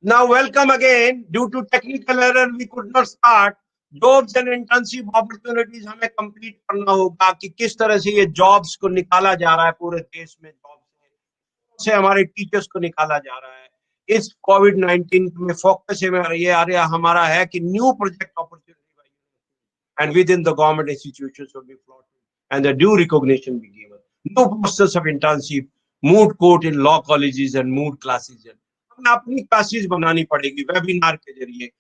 Now, welcome again. Due to technical error, we could not start. Jobs and internship opportunities हमें complete करना होगा कि किस तरह से ये jobs को निकाला जा रहा है पूरे देश में, जॉब से हमारे टीचर्स को निकाला जा रहा है. इस कोविड-19 में फोकस ये आ रहा हमारा है कि new project opportunity and within the government institutions should be floated and the due recognition be given. No process of internship, moot court in law colleges and moot classes. हमें अपनी क्लासेस बनानी पड़ेगी webinar के जरिए,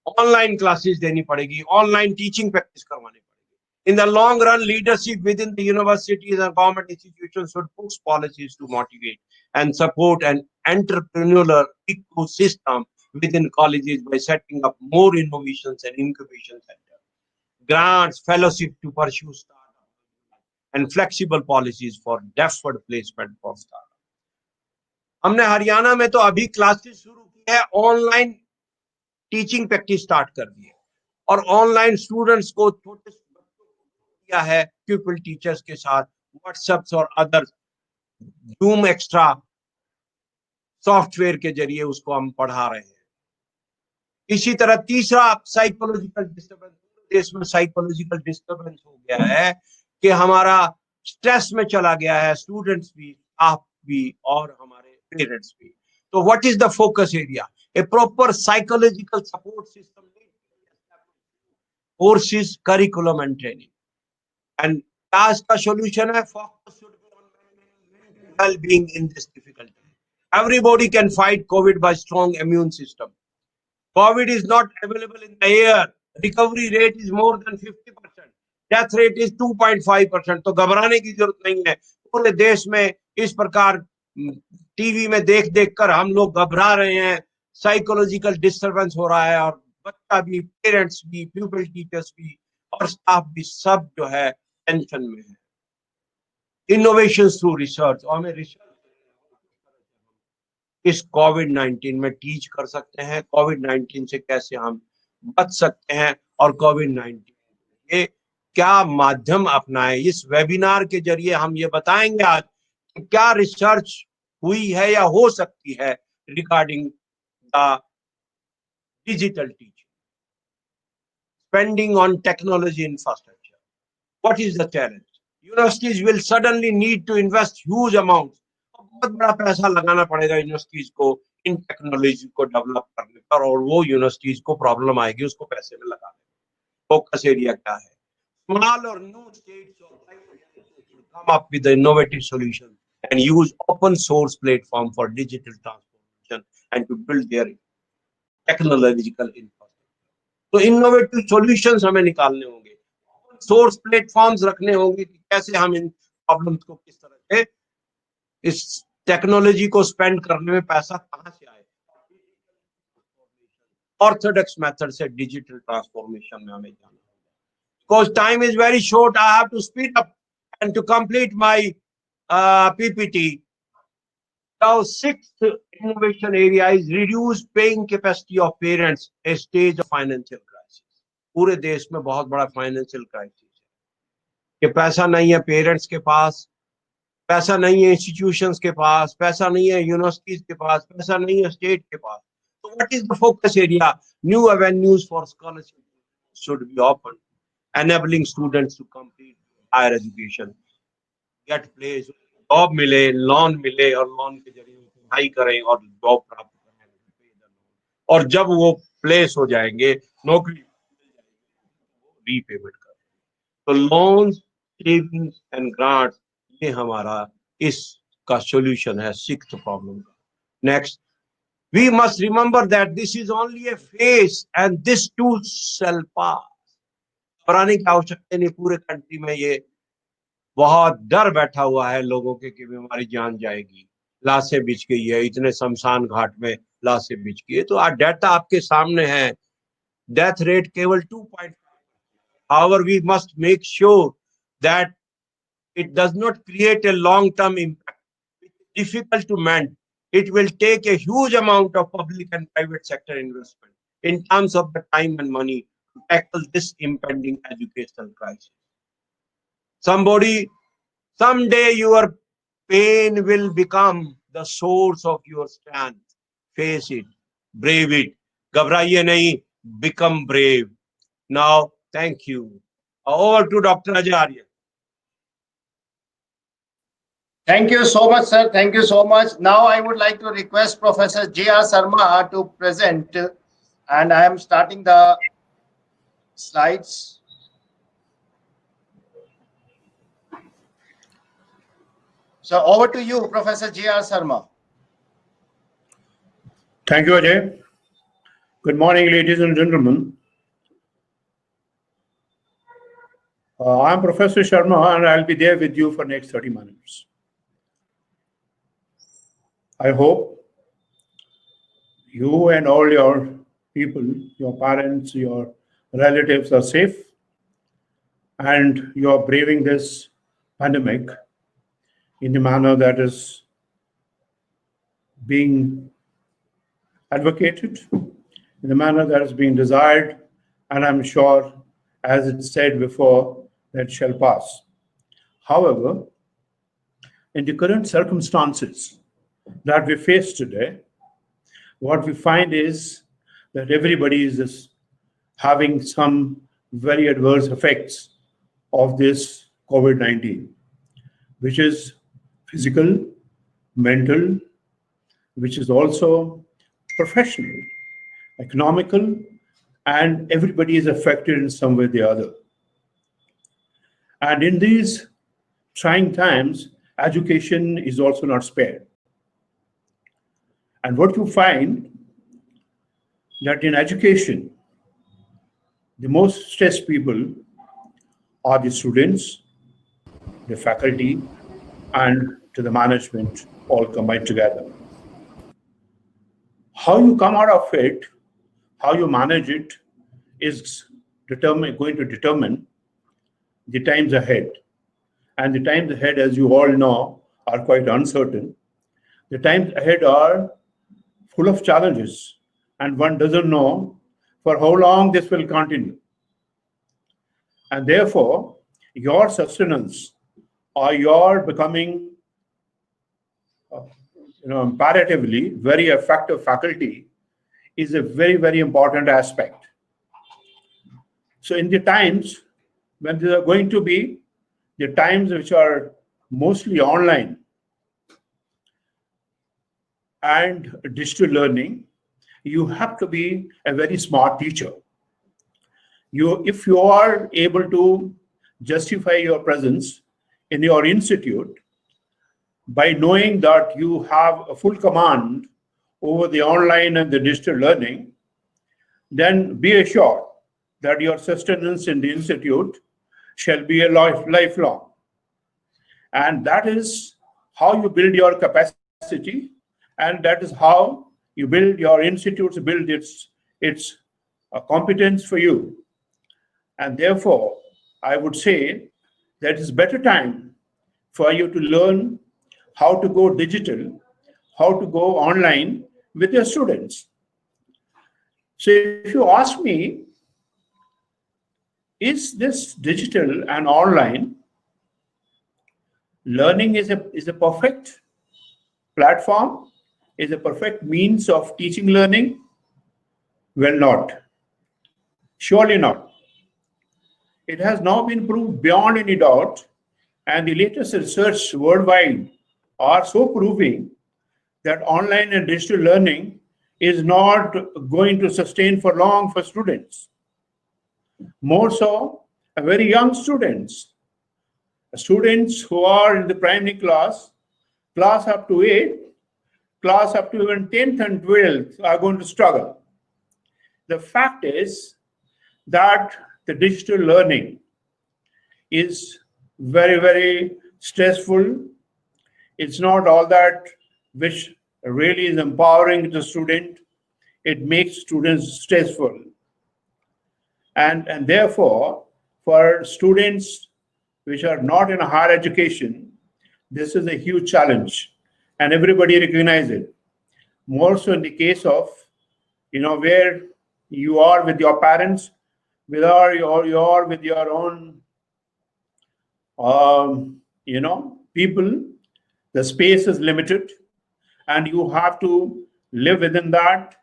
online classes देनी पड़ेगी, online teaching practice करवानी पड़ेगी. In the long run, leadership within the universities and government institutions should push policies to motivate and support an entrepreneurial ecosystem within colleges by setting up more innovations and incubation centers, grants, fellowship to pursue startup and flexible policies for deferred placement for startup. हमने हरियाणा में तो अभी classes शुरू की है, online teaching practice start कर दी है और ऑनलाइन स्टूडेंट्स को छोटे बच्चों को दिया है प्यूपिल टीचर्स के साथ व्हाट्सएप और अदर जूम एक्स्ट्रा सॉफ्टवेयर के जरिए उसको हम पढ़ा रहे हैं. इसी तरह तीसरा साइकोलॉजिकल डिस्टर्बेंस, देश में साइकोलॉजिकल डिस्टर्बेंस हो गया है कि हमारा स्ट्रेस में चला गया है, स्टूडेंट्स भी, स्टाफ भी और हमारे पेरेंट्स भी. तो what is the focus area? A proper psychological support system, courses, curriculum and training. And क्या इसका सॉल्यूशन है? Focus should be on wellbeing in this difficult time. Everybody can fight COVID by strong immune system. COVID is not available in the air. Recovery rate is more than 50%. Death rate is 2.5%. तो घबराने की जरूरत नहीं है. पूरे देश में इस प्रकार टीवी में देख देख कर हम लोग घबरा रहे हैं, साइकोलॉजिकल डिस्टरबेंस हो रहा है और बच्चा भी, पेरेंट्स भी, प्यूपिल टीचर्स भी और स्टाफ भी सब जो है टेंशन में है. इनोवेशन थ्रू रिसर्च, और हमें रिसर्च इस कोविड-19 में टीच कर सकते हैं, कोविड-19 से कैसे हम बच सकते हैं और कोविड-19 ये क्या माध्यम अपनाएं. इस वेबिनार के जरिए हम ये बताएंगे आज कि क्या रिसर्च हुई है या हो सकती है regarding the digital teaching, spending on technology infrastructure. What is the challenge? Universities will suddenly need to invest huge amount. बहुत बड़ा पैसा लगाना पड़ेगा यूनिवर्सिटीज को इन टेक्नोलॉजी को डेवलप करने पर और वो यूनिवर्सिटीज को प्रॉब्लम आएगी उसको पैसे में लगाने. फोकस एरिया क्या है? स्मॉल और new states come up with the innovative solution and use open source platform for digital transformation and to build their technological infrastructure. तो इनोवेटिव सॉल्यूशंस हमें निकालने होंगे, सोर्स प्लेटफॉर्म्स रखने होंगे कि कैसे हम इन प्रॉब्लम्स को किस तरह से इस टेक्नोलॉजी को स्पेंड करने में पैसा कहां से आए. ऑर्थोडॉक्स मेथड से डिजिटल ट्रांसफॉर्मेशन में हमें जाना होगा. Because time is very short, I have to speed up and to complete my PPT. Now, sixth innovation area is reduce paying capacity of parents, a stage of financial crisis. पूरे देश में बहुत बड़ा financial crisis है कि पैसा नहीं है पेरेंट्स के पास, पैसा नहीं है इंस्टीट्यूशंस के पास, पैसा नहीं है यूनिवर्सिटीज के पास, पैसा नहीं है स्टेट के पास. तो what is the focus area? New avenues for scholarship should be open, enabling students to complete higher education, get place, job मिले, लोन मिले और लोन के जरिए पढ़ाई करें और जॉब प्राप्त करें और जब वो प्लेस हो जाएंगे, नौकरी रीपेमेंट करें. तो लोन्स, सेविंग्स एंड ग्रांट्स ये हमारा इसका सॉल्यूशन है सिक्स्थ प्रॉब्लम का. Next, we must remember that this is only a phase and this too shall pass. घबराने की आवश्यकता नहीं. पूरे कंट्री में ये बहुत डर बैठा हुआ है लोगों के कि हमारी जान जाएगी, लाशें बिछ गई है, इतने शमशान घाट में लाशें बिछ गई है. तो डाटा आपके सामने है. डेथ रेट केवल 2.5. However, we must make sure that it does not create a long-term impact. It's difficult to mend. It will take a huge amount of public and private sector investment in terms of the time and money to tackle this impending educational crisis. Someday your pain will become the source of your strength. Face it. brave it. घबराइए नहीं, become brave. Now, thank you. Over to Dr. Ajay Arya. Thank you so much, sir. Thank you so much. Now I would like to request Professor J.R. Sarma to present, and I am starting the slides. So over to you, Professor J.R. Sarma. Thank you, Ajay. Good morning, ladies and gentlemen. I'm Professor Sharma, and I'll be there with you for next 30 minutes. I hope you and all your people, your parents, your relatives are safe, and you are braving this pandemic in a manner that is being advocated, in a manner that is being desired, and I'm sure, as it said before, that shall pass. However, in the current circumstances that we face today, what we find is that everybody is just having some very adverse effects of this COVID-19, which is physical, mental, which is also professional, economical, and everybody is affected in some way or the other. And in these trying times, education is also not spared. And what you find that in education, the most stressed people are the students, the faculty, and to the management all combined together. How you come out of it, how you manage it, is going to determine the times ahead. And the times ahead, as you all know, are quite uncertain. The times ahead are full of challenges, and one doesn't know for how long this will continue. And therefore, your sustenance or your becoming imperatively very effective faculty is a very, very important aspect. So in the times when there are going to be the times which are mostly online and digital learning, you have to be a very smart teacher. If you are able to justify your presence in your institute by knowing that you have a full command over the online and the digital learning, then be assured that your sustenance in the institute shall be a lifelong. And that is how you build your capacity, and that is how you build your institutes, build its competence for you. And therefore, I would say that it's better time for you to learn how to go digital, how to go online with your students. So if you ask me, is this digital and online learning is a perfect platform, is a perfect means of teaching learning? Well, not. Surely not. It has now been proved beyond any doubt, and the latest research worldwide are so proving that online and digital learning is not going to sustain for long for students. More so, very young students who are in the primary class up to 8, class up to even 10th and 12th are going to struggle. The fact is that the digital learning is very, very stressful. It's not all that which really is empowering the student. It makes students stressful. And therefore, for students which are not in a higher education, this is a huge challenge, and everybody recognizes it. More so in the case of, where you are with your parents, you are with your own, people. The space is limited, and you have to live within that.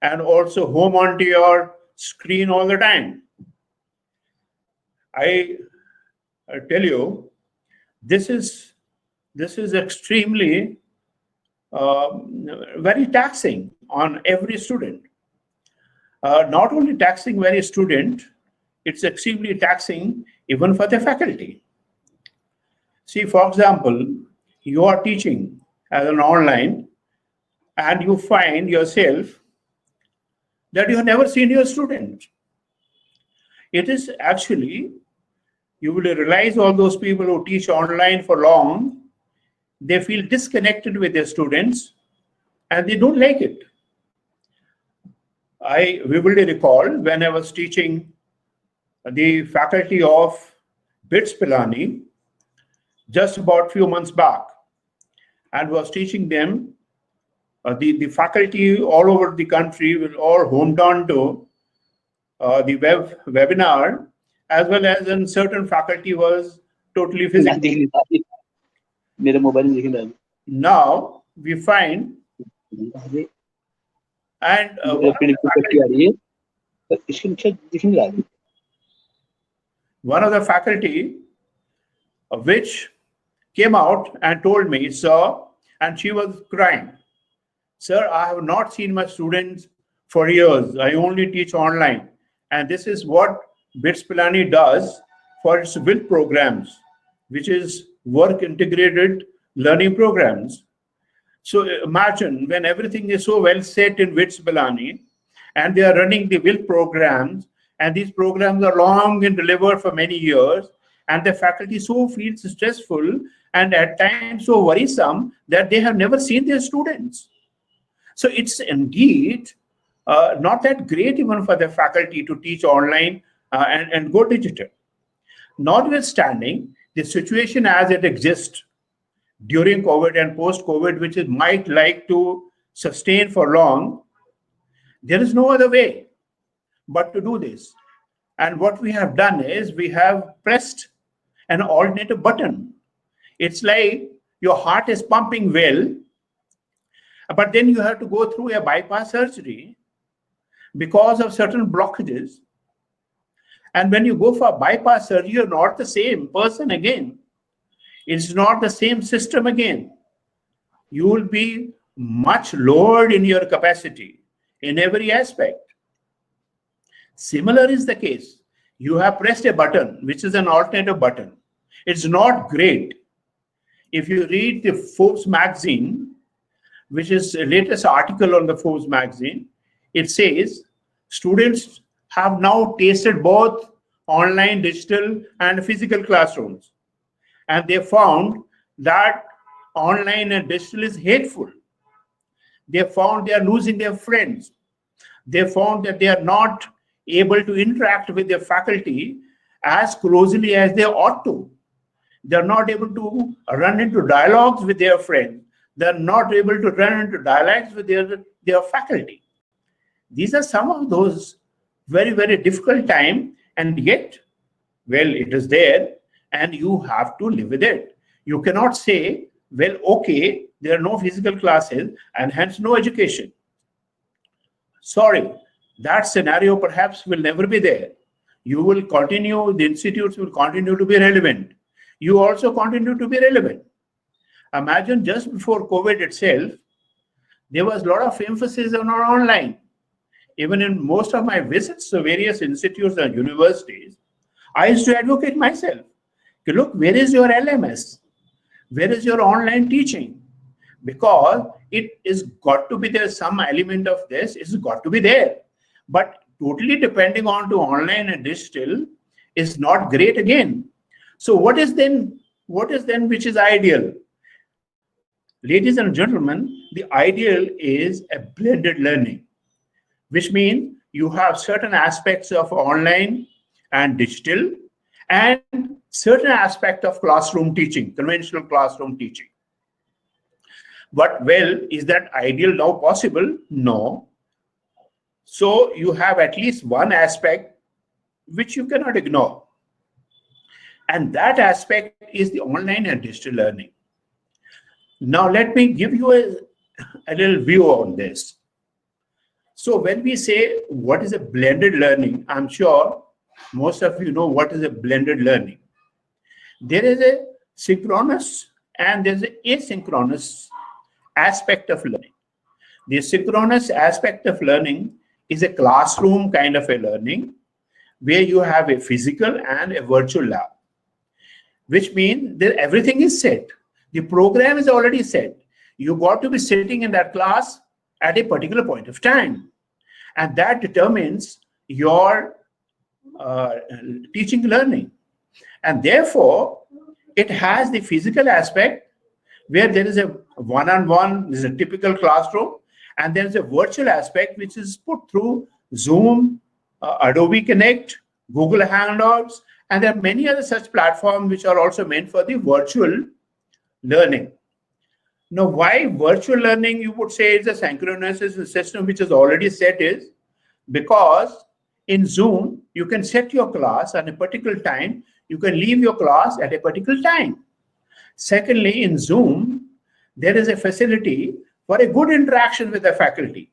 and also home onto your screen all the time. I tell you, this is extremely very taxing on every student. Not only taxing very student, it's extremely taxing even for the faculty. See, for example, you are teaching as an online and you find yourself that you have never seen your student. It is actually, you will realize all those people who teach online for long, they feel disconnected with their students and they don't like it. I vividly recall when I was teaching the faculty of BITS Pilani just about few months back, and was teaching them, the faculty all over the country will all homed on to the webinar, as well as in certain faculty was totally physical. Now we find, and one of the faculty which came out and told me, sir, and she was crying, sir, I have not seen my students for years. I only teach online. And this is what BITS Pilani does for its WILT programs, which is work integrated learning programs. So imagine when everything is so well set in BITS Pilani and they are running the WILT programs, and these programs are long and delivered for many years, and the faculty so feels stressful and at times so worrisome that they have never seen their students. So it's indeed not that great even for the faculty to teach online and go digital. Notwithstanding, the situation as it exists during COVID and post-COVID, which it might like to sustain for long, there is no other way but to do this. And what we have done is we have pressed an alternative button. It's like your heart is pumping well, but then you have to go through a bypass surgery because of certain blockages. And when you go for bypass surgery, you're not the same person again. It's not the same system again. You will be much lowered in your capacity in every aspect. Similar is the case. You have pressed a button, which is an alternative button. It's not great. If you read the Forbes magazine, which is the latest article on the Forbes magazine, it says students have now tasted both online, digital, and physical classrooms. And they found that online and digital is hateful. They found they are losing their friends. They found that they are not able to interact with their faculty as closely as they ought to. They're not able to run into dialogues with their friends. They're not able to run into dialogues with their faculty. These are some of those very, very difficult times, and yet, well, it is there, and you have to live with it. You cannot say, well, okay, there are no physical classes, and hence no education. Sorry, that scenario perhaps will never be there. You will continue, the institutes will continue to be relevant. You also continue to be relevant. Imagine just before COVID itself, there was a lot of emphasis on our online. Even in most of my visits to various institutes and universities, I used to advocate myself. Look, where is your LMS? Where is your online teaching? Because it is got to be there, some element of this is got to be there. But totally depending on to online and digital is not great again. So what is then which is ideal? Ladies and gentlemen, the ideal is a blended learning, which means you have certain aspects of online and digital and certain aspect of classroom teaching, conventional classroom teaching. But well, is that ideal now possible? No. So you have at least one aspect which you cannot ignore. And that aspect is the online and digital learning. Now let me give you a little view on this. So when we say what is a blended learning, I'm sure most of you know what is a blended learning. There is a synchronous and there's an asynchronous aspect of learning. The synchronous aspect of learning is a classroom kind of a learning where you have a physical and a virtual lab, which means that everything is set. The program is already set. You got to be sitting in that class at a particular point of time. And that determines your teaching learning. And therefore, it has the physical aspect where there is a one-on-one, this is a typical classroom, and there is a virtual aspect which is put through Zoom, Adobe Connect, Google Hangouts, and there are many other such platforms which are also meant for the virtual learning. Now, why virtual learning, you would say, is a synchronous system which is already set is because in Zoom, you can set your class at a particular time. You can leave your class at a particular time. Secondly, in Zoom, there is a facility for a good interaction with the faculty.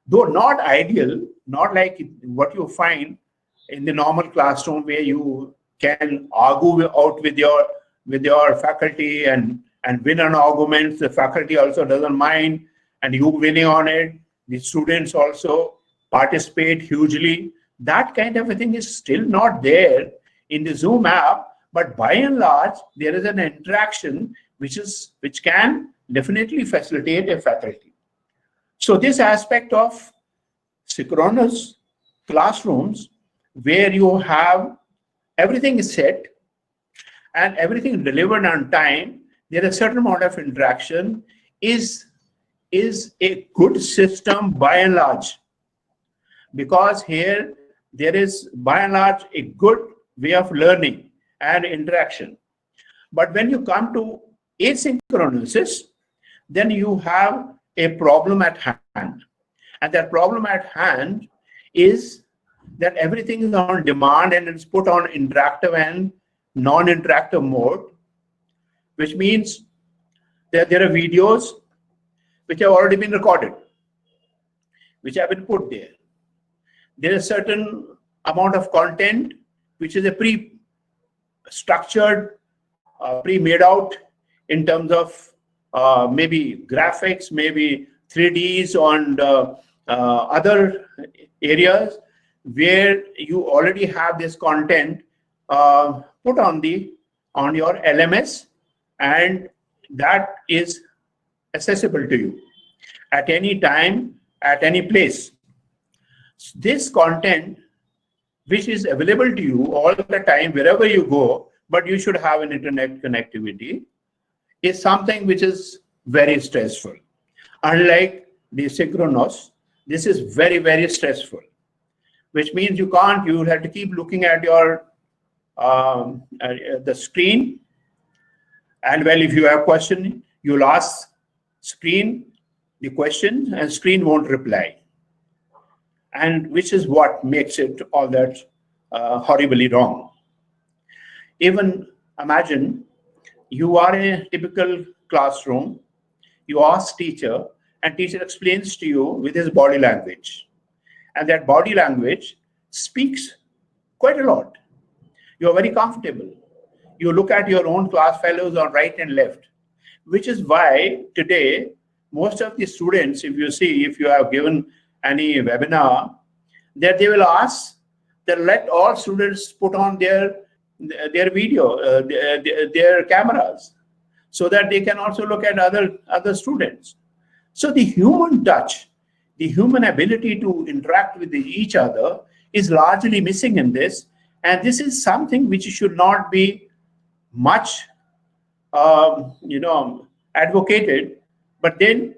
Though not ideal, not like what you find in the normal classroom where you can argue out with your faculty and win an argument. The faculty also doesn't mind, and you winning on it. The students also participate hugely. That kind of a thing is still not there in the Zoom app, but by and large, there is an interaction which can definitely facilitate a faculty. So this aspect of synchronous classrooms where you have everything is set and everything delivered on time, there is a certain amount of interaction is a good system by and large, because here there is by and large a good way of learning and interaction. But when you come to asynchronous, then you have a problem at hand. And that problem at hand is that everything is on demand and it's put on interactive and non-interactive mode, which means that there are videos which have already been recorded, which have been put there. There is a certain amount of content which is a pre-structured, pre-made out in terms of maybe graphics, maybe 3Ds and other areas where you already have this content put on your LMS, and that is accessible to you at any time, at any place. This content, which is available to you all the time, wherever you go, but you should have an internet connectivity, is something which is very stressful. Unlike the synchronous, this is very, very stressful, which means you have to keep looking at your the screen. And well, if you have a question, you'll ask screen the question and screen won't reply. And which is what makes it all that horribly wrong. Even imagine you are in a typical classroom, you ask teacher, and teacher explains to you with his body language. And that body language speaks quite a lot. You're very comfortable. You look at your own class fellows on right and left, which is why today, most of the students, if you have given any webinar, that they will ask that let all students put on their video, their cameras, so that they can also look at other students. So the human touch, the human ability to interact with each other is largely missing in this. And this is something which should not be much advocated. But then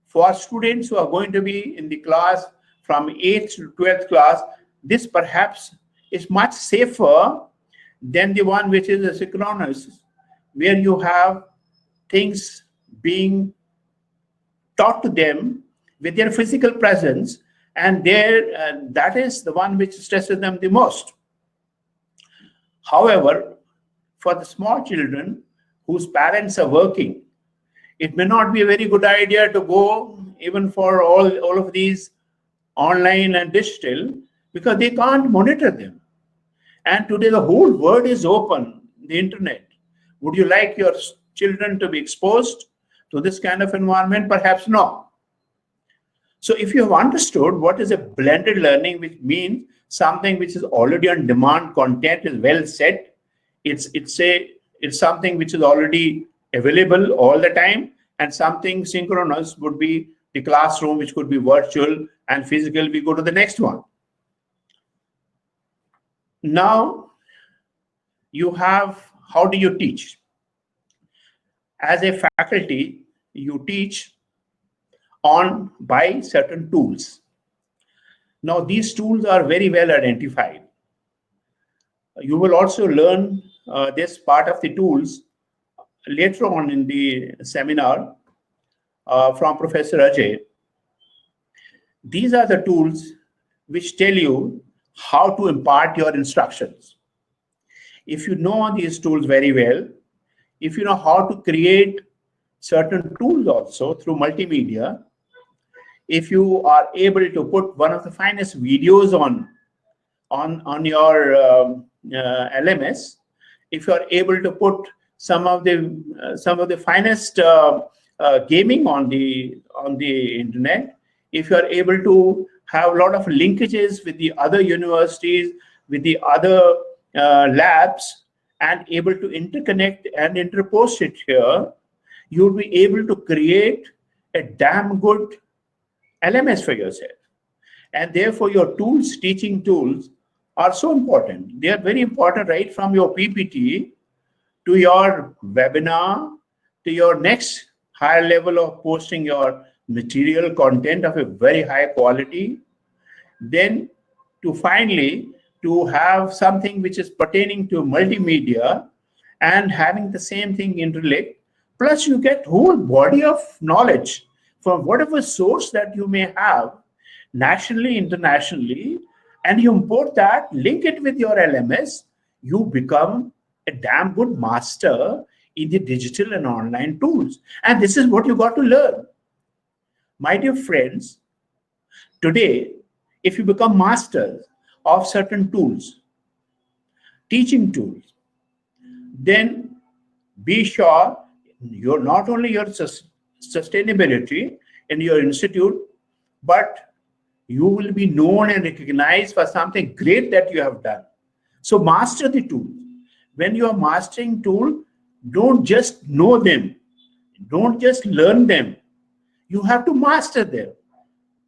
for students who are going to be in the class from 8th to 12th class, this perhaps is much safer than the one which is asynchronous, where you have things being taught to them with their physical presence, and that is the one which stresses them the most. However, for the small children whose parents are working, it may not be a very good idea to go even for all of these online and digital, because they can't monitor them. And today the whole world is open, the internet. Would you like your children to be exposed to this kind of environment? Perhaps not. So if you have understood what is a blended learning, which means something which is already on demand, content is well set, it's something which is already available all the time, and something synchronous would be the classroom, which could be virtual, and physical, we go to the next one. Now you have, how do you teach? As a faculty, you teach by certain tools. Now these tools are very well identified. You will also learn this part of the tools later on in the seminar from Professor Ajay. These are the tools which tell you how to impart your instructions. If you know these tools very well, if you know how to create certain tools also through multimedia, if you are able to put one of the finest videos on your LMS, if you are able to put some of the finest gaming on the internet, if you are able to have a lot of linkages with the other universities, with the other labs, and able to interconnect and interpost it here, you'll be able to create a damn good LMS for yourself. And therefore your tools, teaching tools, are so important. They are very important, right from your PPT to your webinar, to your next higher level of posting your material content of a very high quality, then to finally to have something which is pertaining to multimedia and having the same thing interlinked. Plus you get whole body of knowledge from whatever source that you may have, nationally, internationally, and you import that, link it with your LMS, you become a damn good master in the digital and online tools. And this is what you got to learn. My dear friends, today, if you become masters of certain tools, teaching tools, then be sure you're not only your sustainability in your institute, but you will be known and recognized for something great that you have done. So master the tool. When you are mastering tool, don't just know them, don't just learn them. You have to master them.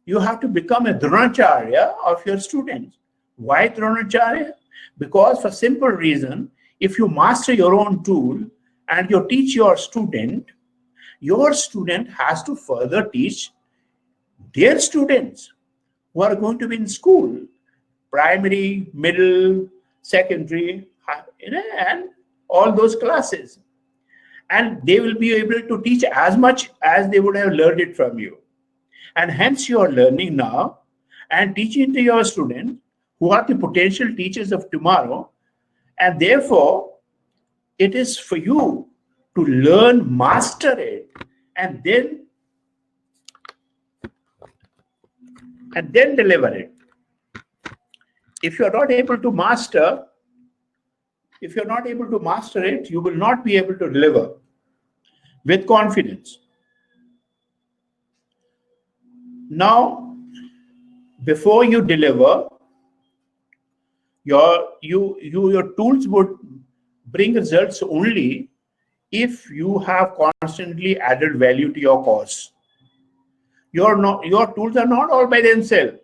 You have to become a Dronacharya of your students. Why Dronacharya? Because for simple reason, if you master your own tool and you teach your student has to further teach their students who are going to be in school, primary, middle, secondary, and all those classes. And they will be able to teach as much as they would have learned it from you. And hence you are learning now and teaching to your students who are the potential teachers of tomorrow. And therefore, it is for you to learn, master it, and then deliver it. If you're not able to master it, you will not be able to deliver with confidence. Now, before you deliver, your tools would bring results only if you have constantly added value to your course. Your tools are not all by themselves.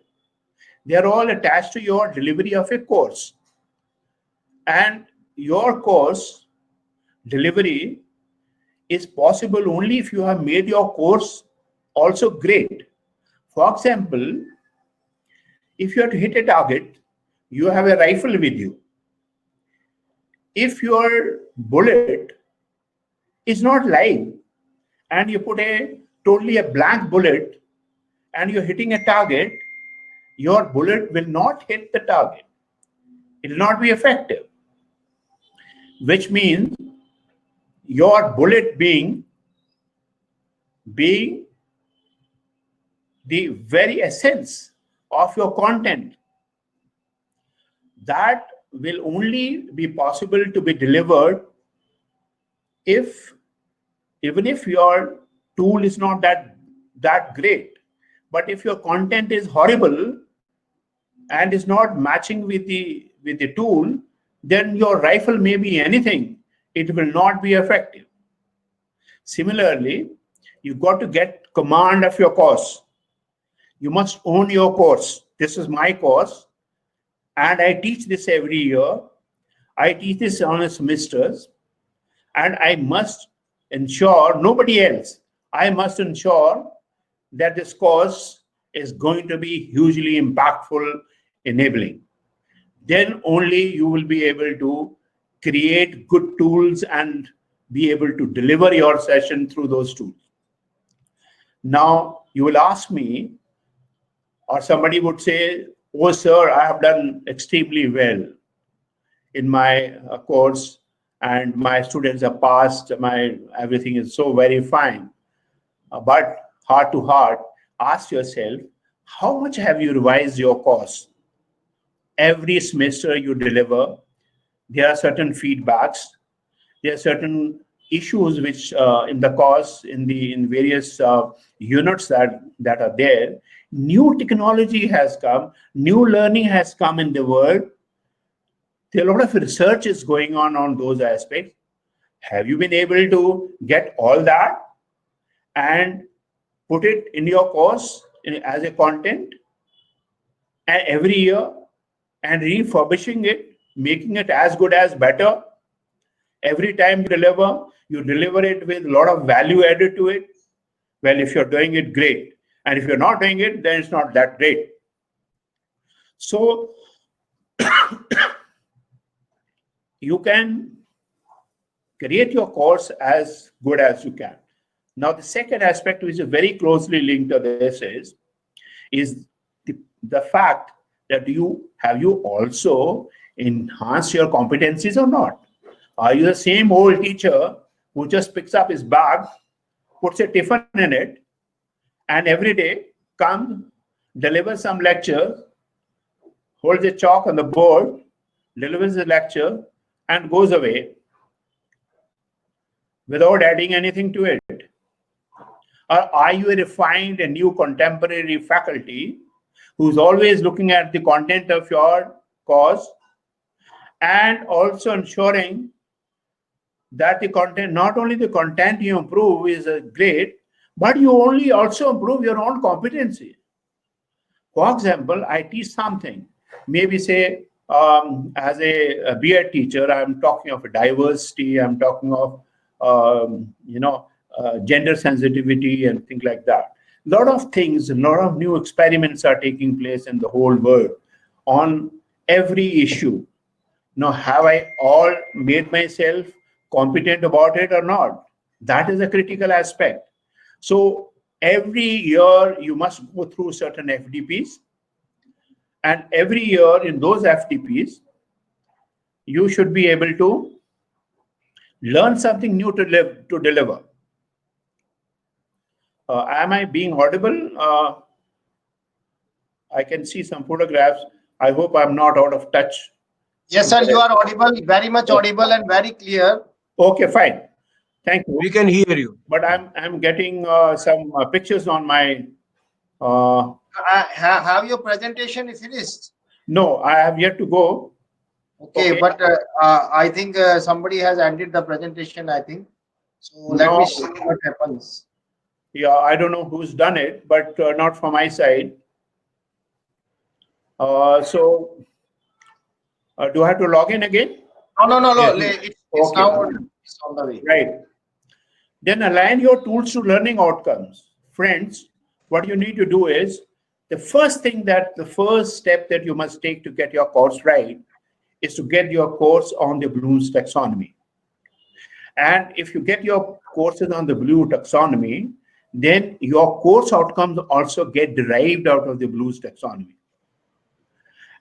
They are all attached to your delivery of a course. And your course delivery is possible only if you have made your course also great. For example, if you have to hit a target, you have a rifle with you. If your bullet is not live and you put totally a blank bullet and you're hitting a target, your bullet will not hit the target. It will not be effective, which means your bullet being the very essence of your content. That will only be possible to be delivered if, even if your tool is not that great, but if your content is horrible and is not matching with the tool, then your rifle may be anything, it will not be effective. Similarly, you got to get command of your course. You must own your course. This is my course, and I teach this every year. I teach this on a semesters, and I must ensure, nobody else, I must ensure that this course is going to be hugely impactful, enabling. Then only you will be able to create good tools and be able to deliver your session through those tools. Now, you will ask me, or somebody would say, oh, sir, I have done extremely well in my course, and my students have passed, everything is so very fine. But heart to heart, ask yourself, how much have you revised your course? Every semester you deliver, there are certain feedbacks, there are certain issues which in the course, in various units that are there. New technology has come, new learning has come in the world. There are a lot of research is going on those aspects. Have you been able to get all that and put it in your course as a content, and every year, and refurbishing it, making it as good as better? Every time you deliver it with a lot of value added to it. Well, if you're doing it, great. And if you're not doing it, then it's not that great. So you can create your course as good as you can. Now, the second aspect, which is very closely linked to this, is the fact that have you also enhanced your competencies or not? Are you the same old teacher who just picks up his bag, puts a tiffin in it, and every day comes, delivers some lecture, holds a chalk on the board, delivers the lecture, and goes away without adding anything to it? Or are you a refined and new contemporary faculty who's always looking at the content of your course and also ensuring that the content, not only the content you improve is great, but you only also improve your own competency? For example, I teach something, maybe say, as a B.Ed teacher, I'm talking of diversity, I'm talking of, gender sensitivity and things like that. A lot of things, a lot of new experiments are taking place in the whole world on every issue. Now, have I all made myself competent about it or not? That is a critical aspect. So every year you must go through certain FDPs, and every year in those FDPs, you should be able to learn something new to deliver. Am I being audible? I can see some photographs. I hope I'm not out of touch. Yes, sir, you are audible, very much audible and very clear. Okay, fine. Thank you. We can hear you. But I'm getting some pictures on my. Have your presentation finished? No, I have yet to go. Okay, but I think somebody has ended the presentation, I think. So let me see what happens. Yeah, I don't know who's done it, but not from my side. So do I have to log in again? No. Yes. It's Okay. now it's on the way. Right. Then align your tools to learning outcomes. Friends, what you need to do is, the first step that you must take to get your course right is to get your course on the Bloom's taxonomy. And if you get your courses on the Bloom taxonomy, then your course outcomes also get derived out of the Bloom's taxonomy.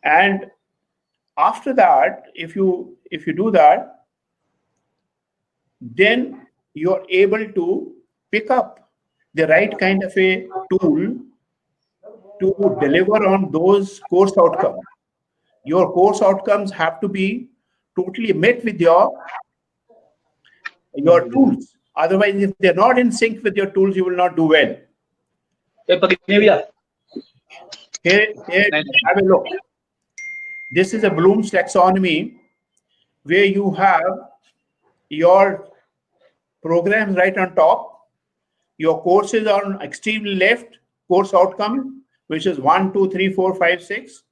And after that, if you do that, then you're able to pick up the right kind of a tool to deliver on those course outcomes. Your course outcomes have to be totally met with your tools. Otherwise, if they're not in sync with your tools, you will not do well. Here, have a look. This is a Bloom's taxonomy where you have your programs right on top, your courses on extremely left, course outcome, which is 1, 2, 3, 4, 5, 6,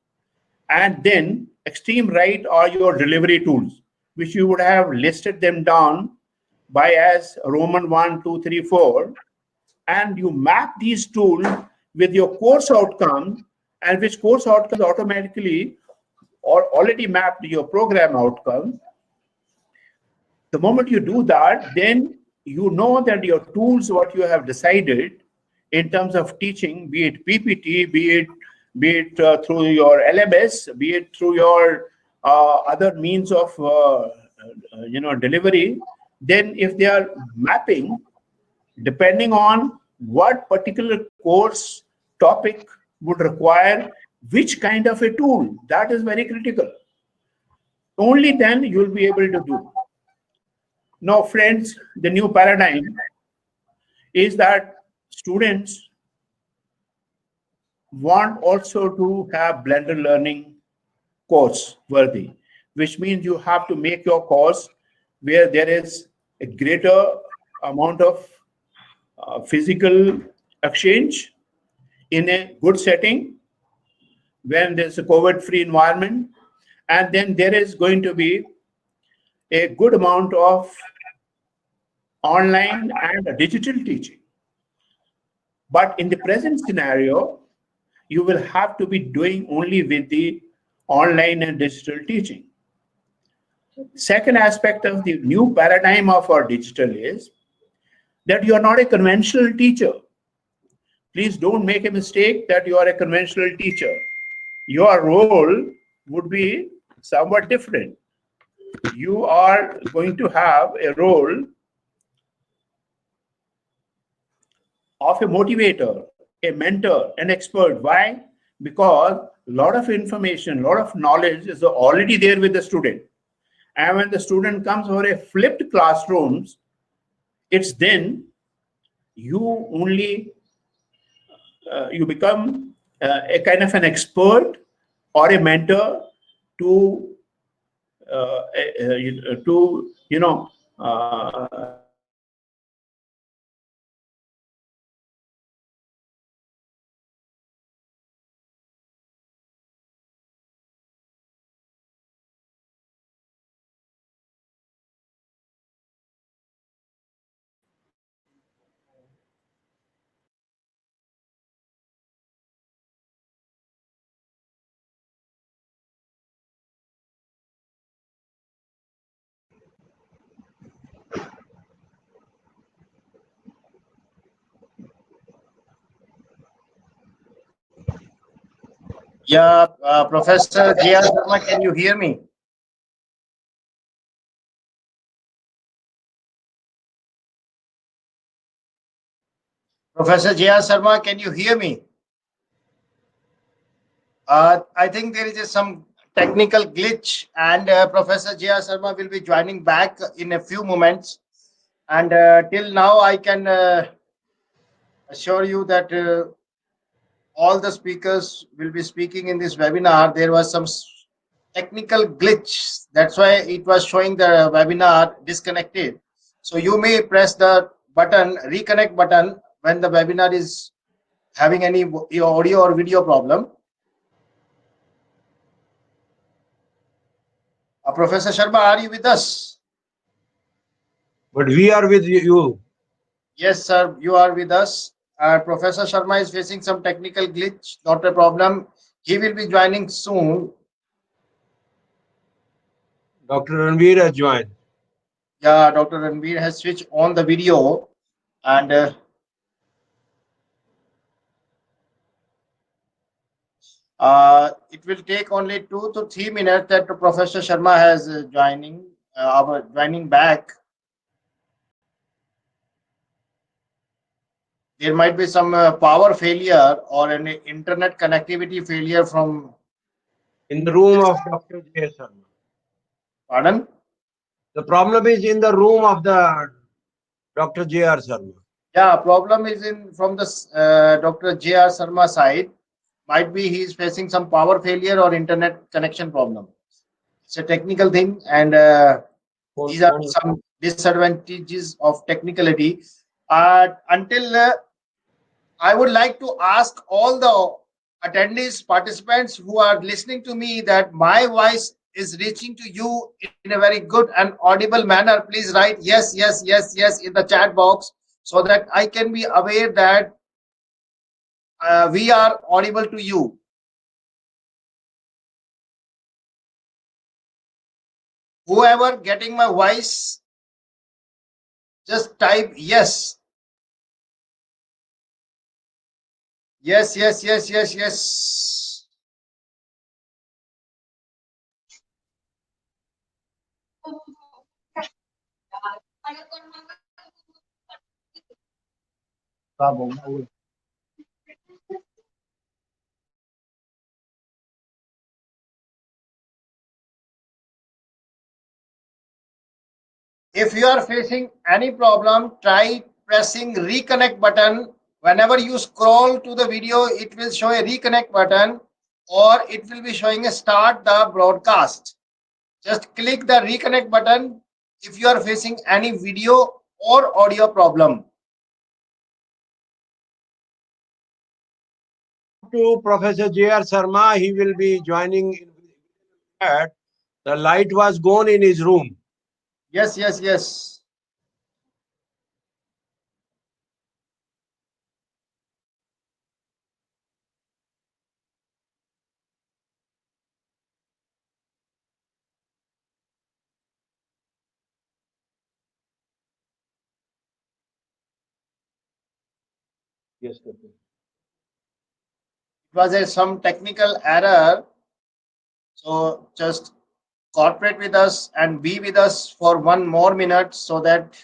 and then extreme right are your delivery tools, which you would have listed them down by as Roman 1, 2, 3, 4, and you map these tools with your course outcome, and which course outcomes automatically or already mapped to your program outcome. The moment you do that, then you know that your tools, what you have decided in terms of teaching, be it PPT, be it through your LMS, be it through your other means of delivery, then if they are mapping, depending on what particular course topic would require which kind of a tool, that is very critical. Only then you will be able to do. Now, friends, the new paradigm is that students want also to have blended learning course worthy, which means you have to make your course where there is a greater amount of physical exchange in a good setting when there's a COVID-free environment, and then there is going to be a good amount of online and digital teaching. But in the present scenario, you will have to be doing only with the online and digital teaching. Second aspect of the new paradigm of our digital is that you are not a conventional teacher. Please don't make a mistake that you are a conventional teacher. Your role would be somewhat different. You are going to have a role of a motivator, a mentor, an expert. Why? Because a lot of information, a lot of knowledge is already there with the student. And when the student comes for a flipped classrooms, it's then you only, you become a kind of an expert or a mentor to Yeah, Professor J.R. Sharma, can you hear me? Professor J.R. Sharma, can you hear me? I think there is some technical glitch, and Professor J.R. Sharma will be joining back in a few moments. And till now, I can assure you that all the speakers will be speaking in this webinar. There was some technical glitch. That's why it was showing the webinar disconnected. So you may press the button, reconnect button, when the webinar is having any audio or video problem. Professor Sharma, are you with us? But we are with you. Yes, sir, you are with us. Professor Sharma is facing some technical glitch. Not a problem. He will be joining soon. Dr. Ranveer has joined. Yeah, Dr. Ranveer has switched on the video, and it will take only 2 to 3 minutes that Professor Sharma has joining back. there might be some power failure or an internet connectivity failure from, In the room of Dr. J. Sharma. pardon? The problem is in the room of the Dr. J.R. Sharma. Yeah, problem is in from the Dr. J.R. Sharma side. Might be he is facing some power failure or internet connection problem. It's a technical thing, and these are some disadvantages of technicality. Until I would like to ask all the attendees, participants who are listening to me that my voice is reaching to you in a very good and audible manner. Please write yes, yes, yes, yes in the chat box so that I can be aware that we are audible to you. Whoever getting my voice, just type yes. Yes, yes, yes, yes, yes. If you are facing any problem, try pressing reconnect button. Whenever you scroll to the video, it will show a reconnect button or it will be showing a start the broadcast. Just click the reconnect button if you are facing any video or audio problem. To Professor J.R. Sharma, he will be joining in that. The light was gone in his room. Yes, yes, yes. Yes, sir. It was some technical error. So just cooperate with us and be with us for one more minute so that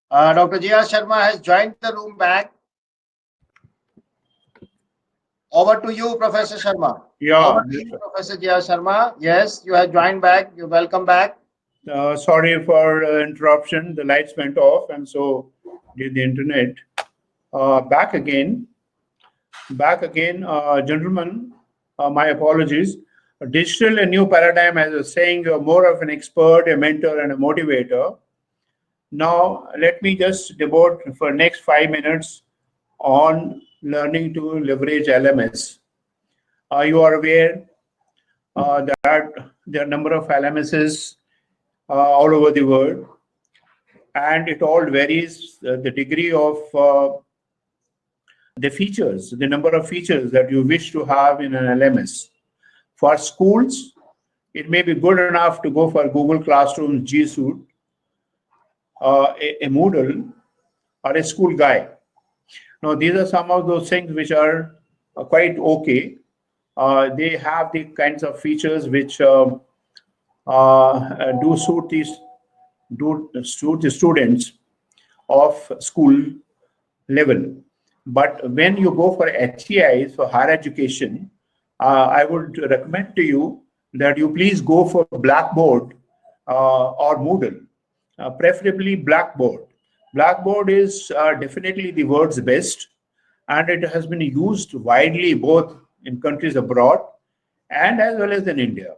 Dr. J.R. Sharma has joined the room back. Over to you, Professor Sharma. Yeah. Over to you, Professor J.R. Sharma. Yes, you have joined back. You're welcome back. Sorry for interruption. The lights went off, and so did the internet. Back again, gentlemen. My apologies. Digital, a new paradigm, as I was saying, you're more of an expert, a mentor, and a motivator. Now, let me just devote for next 5 minutes on learning to leverage LMS. You are aware that there are a number of LMSs all over the world, and it all varies the degree of the features, the number of features that you wish to have in an LMS. For schools, it may be good enough to go for Google Classroom, G Suite, a Moodle, or a school guide. Now, these are some of those things which are quite okay. They have the kinds of features which do suit the students of school level. But when you go for HEIs, for higher education, I would recommend to you that you please go for Blackboard or Moodle, preferably Blackboard. Blackboard is definitely the world's best, and it has been used widely both in countries abroad and as well as in India.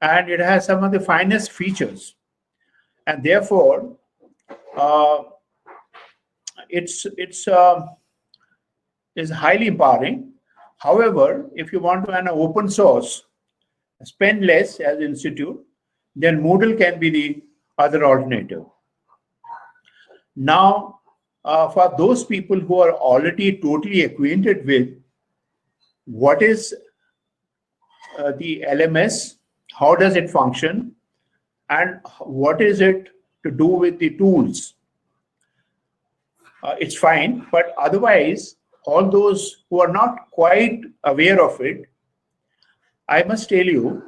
And it has some of the finest features, and therefore it's highly empowering. However, if you want to an open source, spend less as institute, then Moodle can be the other alternative. Now, for those people who are already totally acquainted with what is the LMS, how does it function, and what is it to do with the tools. It's fine, but otherwise, all those who are not quite aware of it, I must tell you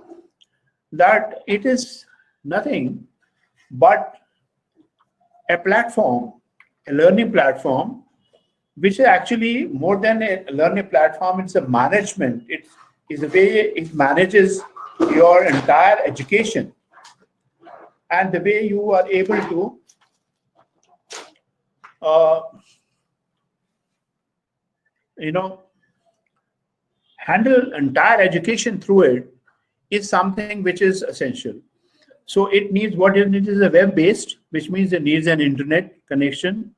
that it is nothing but a platform, a learning platform, which is actually more than a learning platform. It's a management. It is a way it manages your entire education, and the way you are able to handle entire education through it is something which is essential. So it needs, what it needs is a web-based, which means it needs an internet connection,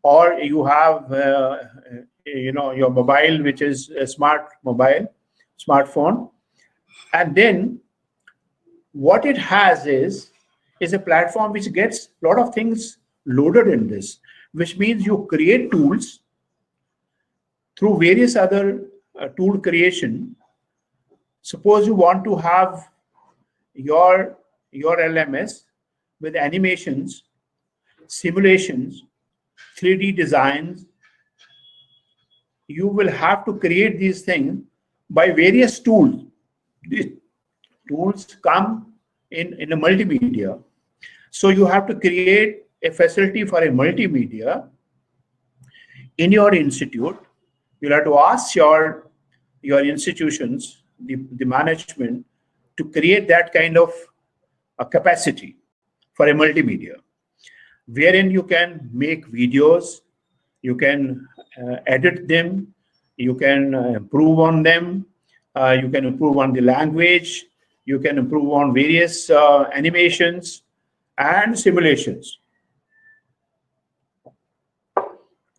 or you have your mobile, which is a smartphone, and then what it has is a platform which gets a lot of things loaded in this, which means you create tools through various other tool creation. Suppose you want to have your LMS with animations, simulations, 3D designs. You will have to create these things by various tools. These tools come in a multimedia. So you have to create a facility for a multimedia in your institute. You'll have to ask your institutions, the management, to create that kind of a capacity for a multimedia, wherein you can make videos, you can edit them, you can improve on them, you can improve on the language, you can improve on various animations and simulations.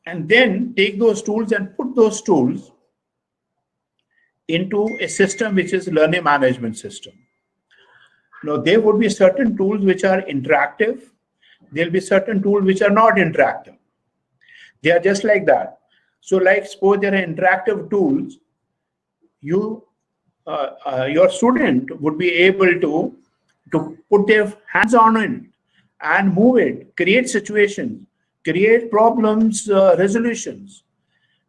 And then take those tools and put those tools into a system which is learning management system. Now, there would be certain tools which are interactive. There'll be certain tools which are not interactive. They are just like that. So like, suppose there are interactive tools, your student would be able to put their hands on it and move it, create situations, create problems, resolutions.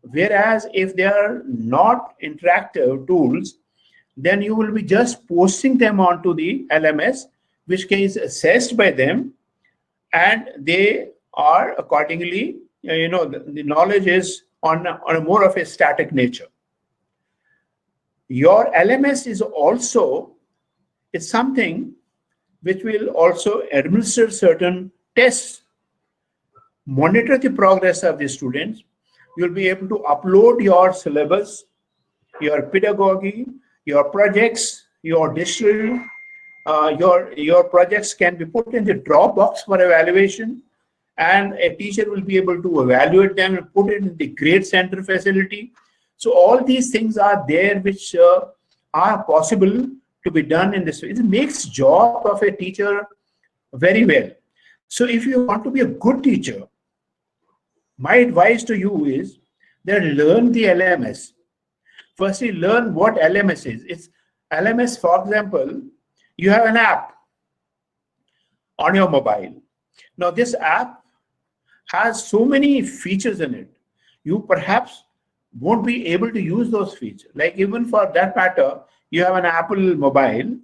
Whereas if they are not interactive tools, then you will be just posting them onto the LMS, which is assessed by them, and they are accordingly, the knowledge is on a more of a static nature. Your LMS is also, it's something which will also administer certain tests, monitor the progress of the students. You'll be able to upload your syllabus, your pedagogy, your projects, your digital, your projects can be put in the Dropbox for evaluation, and a teacher will be able to evaluate them and put it in the grade center facility. So all these things are there which are possible to be done in this way. It makes job of a teacher very well. So if you want to be a good teacher, my advice to you is that learn the LMS. Firstly, learn what LMS is. It's LMS, for example, you have an app on your mobile. Now, this app has so many features in it. You perhaps won't be able to use those features. Like, even for that matter, you have an Apple mobile.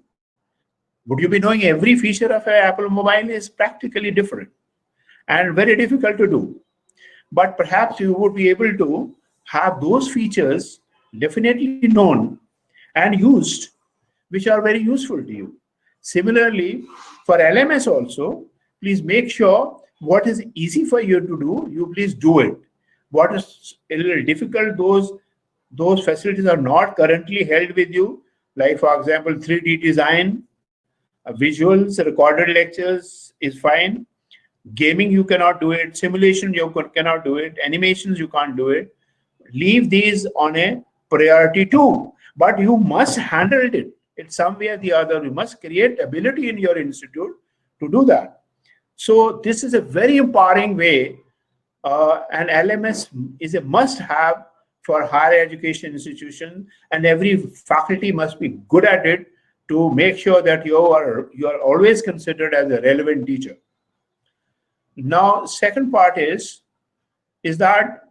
Would you be knowing every feature of an Apple mobile is practically different and very difficult to do. But perhaps you would be able to have those features definitely known and used, which are very useful to you. Similarly, for LMS also, please make sure what is easy for you to do, you please do it. What is a little difficult, those facilities are not currently held with you. Like, for example, 3D design, visuals, recorded lectures is fine. Gaming, you cannot do it. Simulation, you cannot do it. Animations, you can't do it. Leave these on a priority too. But you must handle it in some way or the other. You must create ability in your institute to do that. So this is a very empowering way. And LMS is a must-have for higher education institution, and every faculty must be good at it to make sure that you are always considered as a relevant teacher. Now, second part is that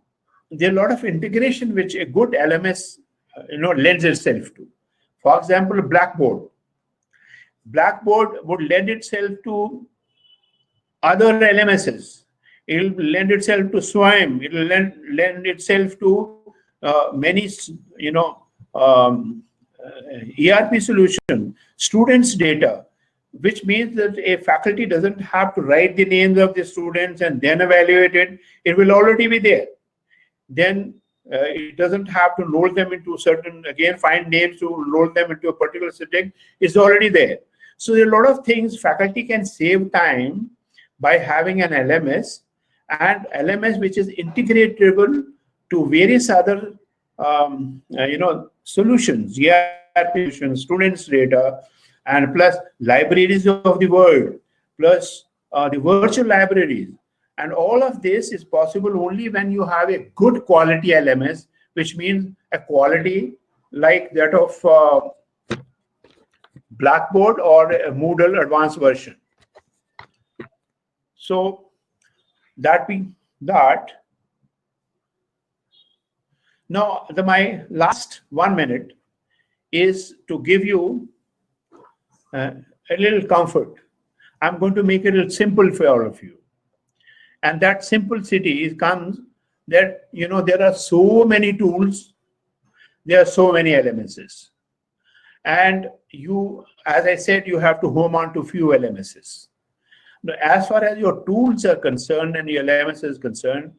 there are a lot of integration which a good LMS lends itself to. For example, Blackboard. Blackboard would lend itself to other LMSs. It will lend itself to SWAYAM. It will lend itself to many, ERP solution, students' data, which means that a faculty doesn't have to write the names of the students and then evaluate it. It will already be there. Then it doesn't have to roll them into certain, again, find names to roll them into a particular subject. It's already there. So there are a lot of things faculty can save time by having an LMS, and LMS which is integratable to various other solutions, ERP solutions, students' data, and plus libraries of the world, plus the virtual libraries. And all of this is possible only when you have a good quality LMS, which means a quality like that of Blackboard or a Moodle advanced version. So that being that, now my last 1 minute is to give you a little comfort. I'm going to make it a little simple for all of you. And that simplicity comes that, there are so many tools, there are so many LMSs. And you, as I said, you have to home on to few LMSs. Now, as far as your tools are concerned and your LMS is concerned,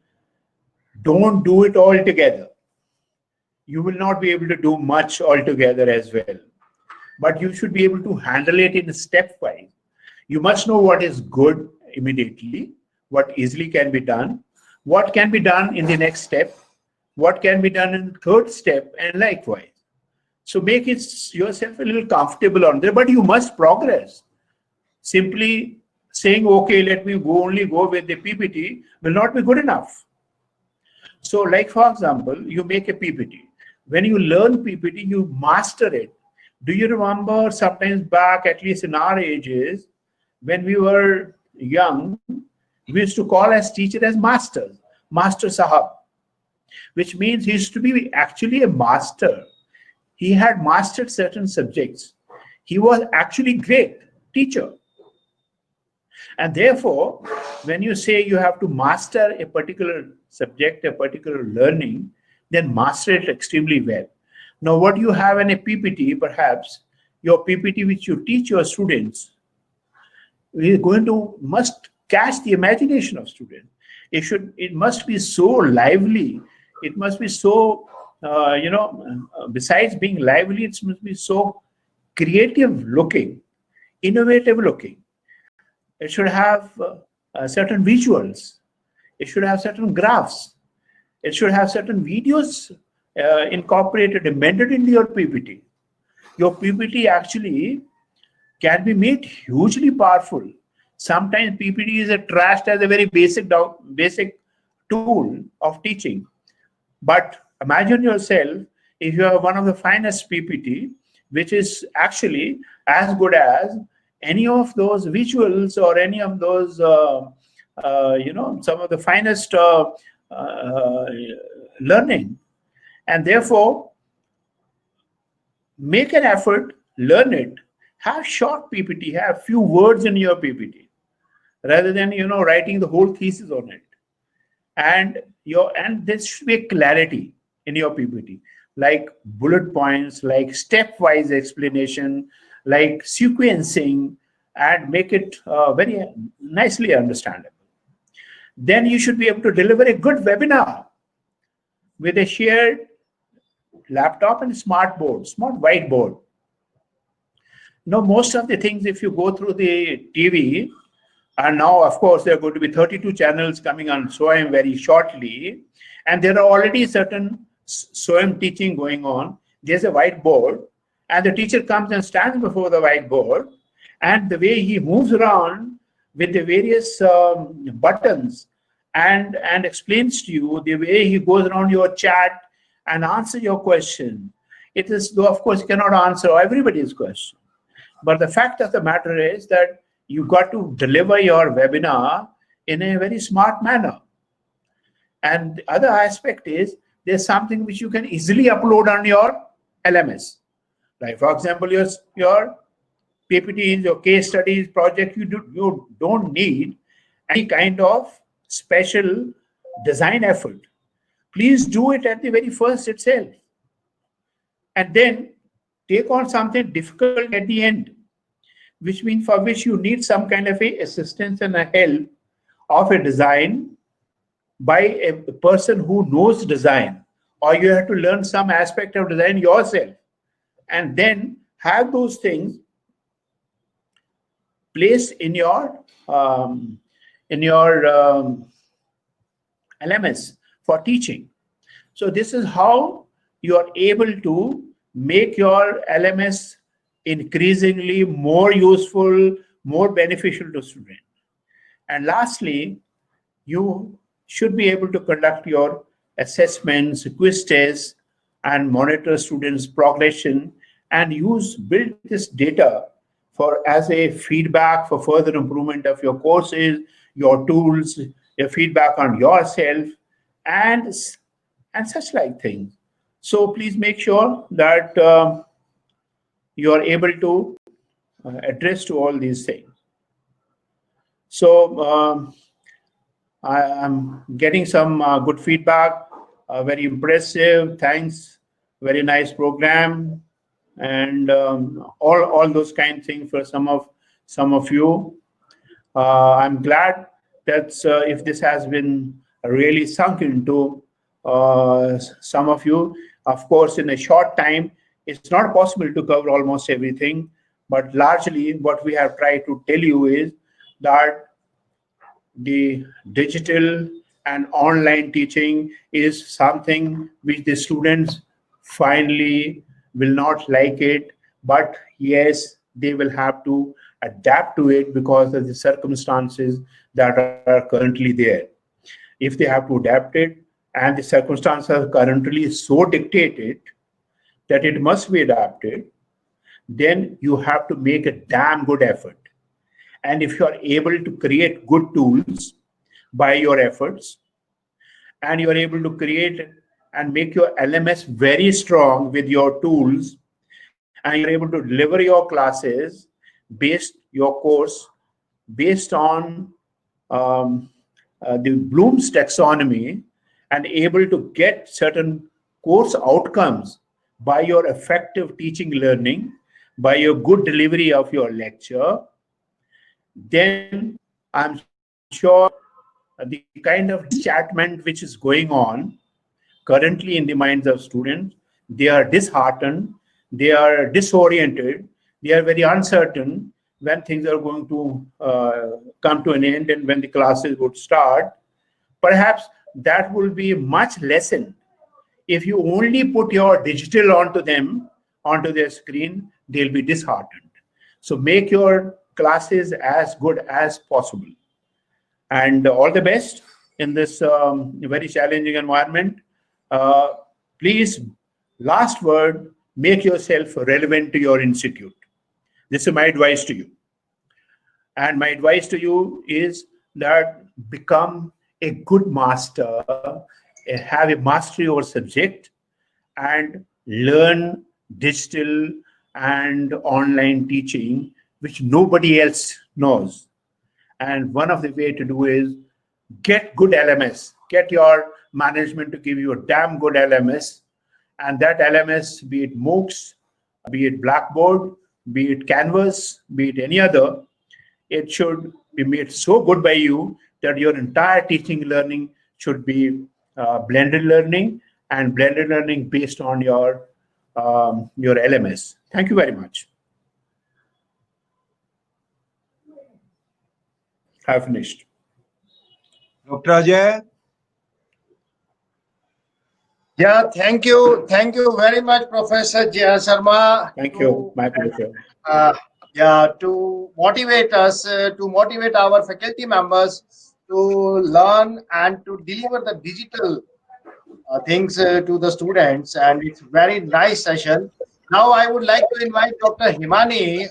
don't do it all together. You will not be able to do much altogether as well. But you should be able to handle it in stepwise. You must know what is good immediately, what easily can be done, what can be done in the next step, what can be done in the third step, and likewise. So make it yourself a little comfortable on there, but you must progress. Simply saying, okay, let me only go with the PPT will not be good enough. So like, for example, you make a PPT. When you learn PPT, you master it. Do you remember sometimes back, at least in our ages, when we were young, we used to call as teacher as masters, Master Sahab, which means he used to be actually a master. He had mastered certain subjects. He was actually great teacher. And therefore, when you say you have to master a particular subject, a particular learning, then master it extremely well. Now, what you have in a PPT, perhaps your PPT which you teach your students, is going to must catch the imagination of students. It must be so lively. It must be so, besides being lively, it must be so creative looking, innovative looking. It should have certain visuals. It should have certain graphs. It should have certain videos incorporated, embedded into your PPT. Your PPT actually can be made hugely powerful. Sometimes PPT is trashed as a very basic tool of teaching. But imagine yourself if you have one of the finest PPT, which is actually as good as any of those visuals or any of those, some of the finest learning. And therefore, make an effort, learn it, have short PPT, have few words in your PPT, rather than, writing the whole thesis on it. And there should be a clarity in your PPT, like bullet points, like stepwise explanation, like sequencing, and make it very nicely understandable. Then you should be able to deliver a good webinar with a shared laptop and smart whiteboard. Now, most of the things, if you go through the TV, and now, of course, there are going to be 32 channels coming on SWAYAM very shortly, and there are already certain SWAYAM teaching going on. There's a whiteboard, and the teacher comes and stands before the whiteboard, and the way he moves around with the various buttons and explains to you, the way he goes around your chat and answers your question. It is, though, of course, you cannot answer everybody's question. But the fact of the matter is that you got to deliver your webinar in a very smart manner. And the other aspect is there's something which you can easily upload on your LMS. Like, for example, your PPTs, your case studies, project, you don't need any kind of special design effort. Please do it at the very first itself. And then take on something difficult at the end, which means for which you need some kind of a assistance and a help of a design by a person who knows design, or you have to learn some aspect of design yourself, and then have those things placed in your LMS for teaching. So this is how you are able to make your LMS increasingly more useful, more beneficial to students. And lastly, you should be able to conduct your assessments, quiz tests, and monitor students' progression, and build this data as a feedback for further improvement of your courses, your tools, your feedback on yourself, and such like things. So please make sure that you are able to address to all these things. So I'm getting some good feedback, very impressive, thanks, very nice program, and all those kind of things for some of you. I'm glad that if this has been really sunk into some of you. Of course, in a short time, it's not possible to cover almost everything, but largely what we have tried to tell you is that the digital and online teaching is something which the students finally will not like it, but yes, they will have to adapt to it because of the circumstances that are currently there. If they have to adapt it, and the circumstances are currently so dictated that it must be adapted, then you have to make a damn good effort. And if you are able to create good tools by your efforts, and you are able to create and make your LMS very strong with your tools, and you're able to deliver your classes your course based on the Bloom's taxonomy, and able to get certain course outcomes by your effective teaching learning, by your good delivery of your lecture, then I'm sure the kind of disenchantment which is going on currently in the minds of students, they are disheartened, they are disoriented, they are very uncertain when things are going to come to an end and when the classes would start. Perhaps that will be much lessened if you only put your digital onto their screen. They'll be disheartened. So make your classes as good as possible, and all the best in this very challenging environment. Please, last word, make yourself relevant to your institute. This is my advice to you. And my advice to you is that become a good master, have a mastery over subject, and learn digital and online teaching, which nobody else knows. And one of the way to do is get good LMS, get your management to give you a damn good LMS, and that LMS, be it MOOCs, be it Blackboard, be it Canvas, be it any other, it should be made so good by you that your entire teaching learning should be blended learning, and blended learning based on your LMS. Thank you very much. I've finished. Dr. Ajay. Yeah, thank you. Thank you very much, Professor J.R. Sharma. Thank you. My pleasure. To motivate us, to motivate our faculty members to learn and to deliver the digital things to the students. And it's very nice session. Now I would like to invite Dr. Himani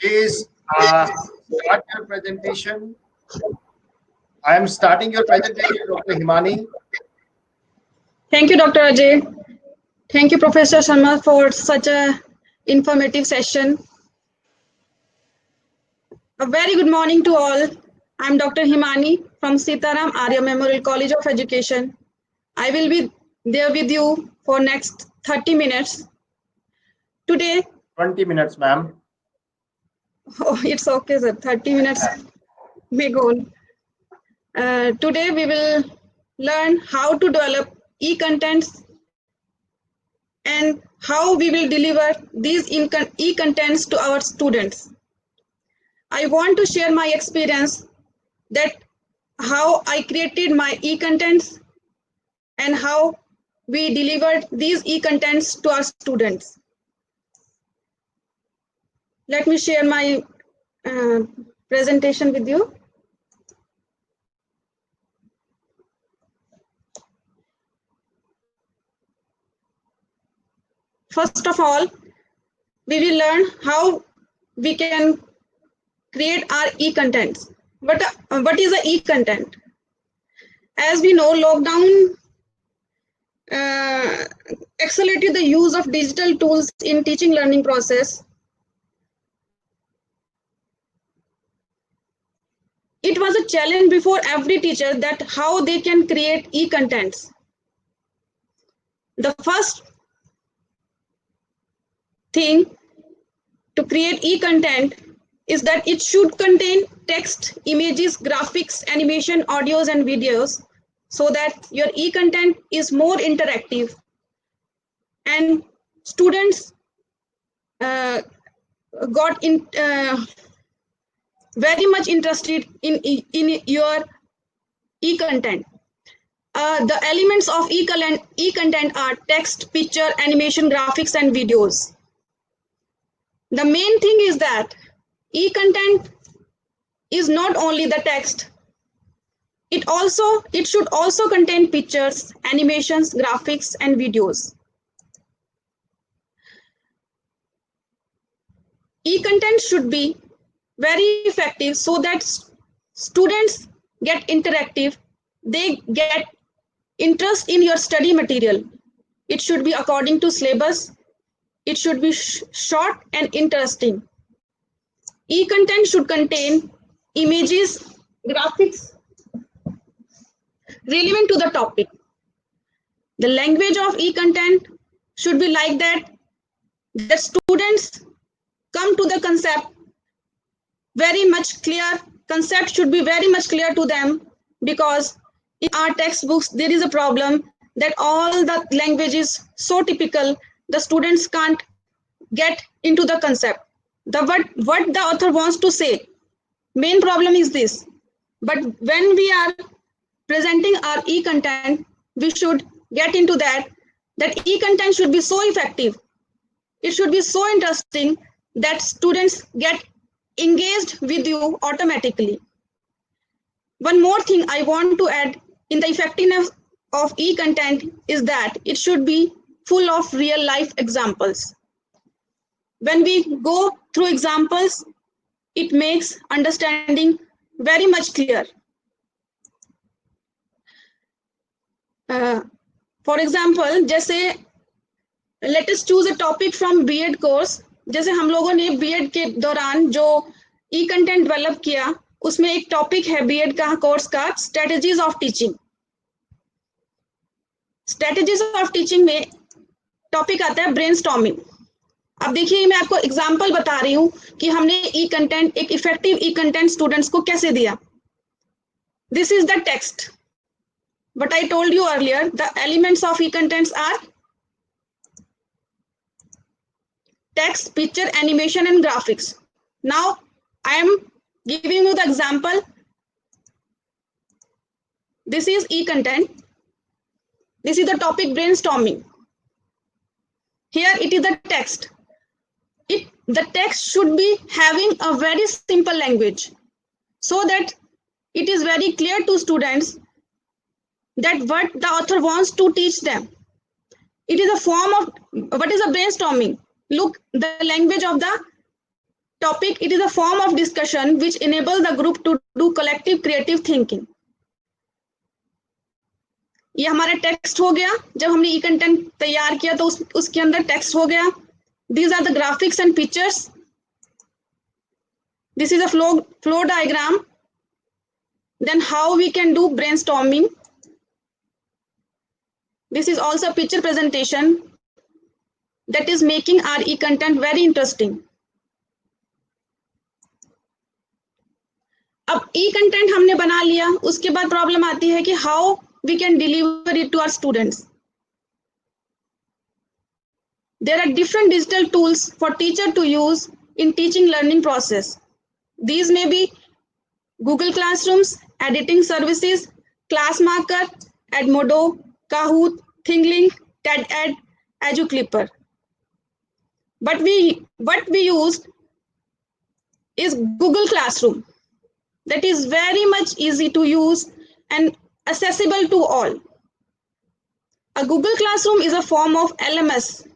Please start your presentation. I am starting your presentation, Dr. Himani. Thank you, Dr. Ajay. Thank you, Professor Sharma, for such a informative session. A very good morning to all. I'm Dr. Himani from Sitaram Arya Memorial College of Education. I will be there with you for next 30 minutes. Today, 20 minutes, ma'am. oh, it's okay, sir. 30 minutes may go on. Today, we will learn how to develop e-contents and how we will deliver these e-contents to our students. I want to share my experience that how I created my e-contents and how we delivered these e-contents to our students. Let me share my presentation with you. First of all, we will learn how we can create our e-contents. What is a e-content? As we know, lockdown accelerated the use of digital tools in teaching learning process. It was a challenge before every teacher that how they can create e-contents. The first thing to create e-content is that it should contain text, images, graphics, animation, audios, and videos so that your e-content is more interactive and students got in very much interested in your e-content. The elements of e-content are text, picture, animation, graphics, and videos. The main thing is that e-content is not only the text. It should also contain pictures, animations, graphics, and videos. E-content should be very effective so that students get interactive, they get interest in your study material. It should be according to syllabus. It should be short and interesting. E-content should contain images, graphics relevant to the topic. The language of e-content should be like that the students come to the concept very much clear. Concept should be very much clear to them, because in our textbooks there is a problem that all the language is so typical, the students can't get into the concept. What the author wants to say, main problem is this. But when we are presenting our e-content, we should get into that e-content should be so effective. It should be so interesting that students get engaged with you automatically. One more thing I want to add in the effectiveness of e-content is that it should be full of real life examples. When we go through examples, it makes understanding very much clear. For example, जैसे let us choose a topic from B.Ed course. जैसे हम लोगों ने B.Ed के दौरान जो e-content develop किया, उसमें एक टॉपिक है B.Ed का कोर्स का strategies of teaching. Strategies of teaching में टॉपिक आता है ब्रेनस्टॉर्मिंग. अब देखिए मैं आपको एग्जांपल बता रही हूँ कि हमने e-content एक इफेक्टिव e-content स्टूडेंट्स को कैसे दिया. This is the text. But I told you earlier, the elements of e-contents are text, picture, animation, and graphics. Now, I am giving you the example. This is e-content. This is the topic brainstorming. Here it is the text. The text should be having a very simple language so that it is very clear to students that what the author wants to teach them. It is a form of what is a brainstorming. Look, the language of the topic, it is a form of discussion which enables the group to do collective creative thinking. ये हमारा text हो गया. जब हमने ई content तैयार किया तो उसके अंदर टेक्स्ट हो गया. These are the graphics and pictures. This is a flow diagram. Then how we can do brainstorming. This is also a picture presentation that is making our e-content very interesting. अब e-content हमने बना लिया, उसके बाद problem आती है कि how we can deliver it to our students. There are different digital tools for teacher to use in teaching learning process. These may be Google Classrooms, editing services, Classmarker, Edmodo, Kahoot, ThinkLink, TED-Ed, EduClipper. But what we used is Google Classroom. That is very much easy to use and accessible to all. A Google Classroom is a form of LMS.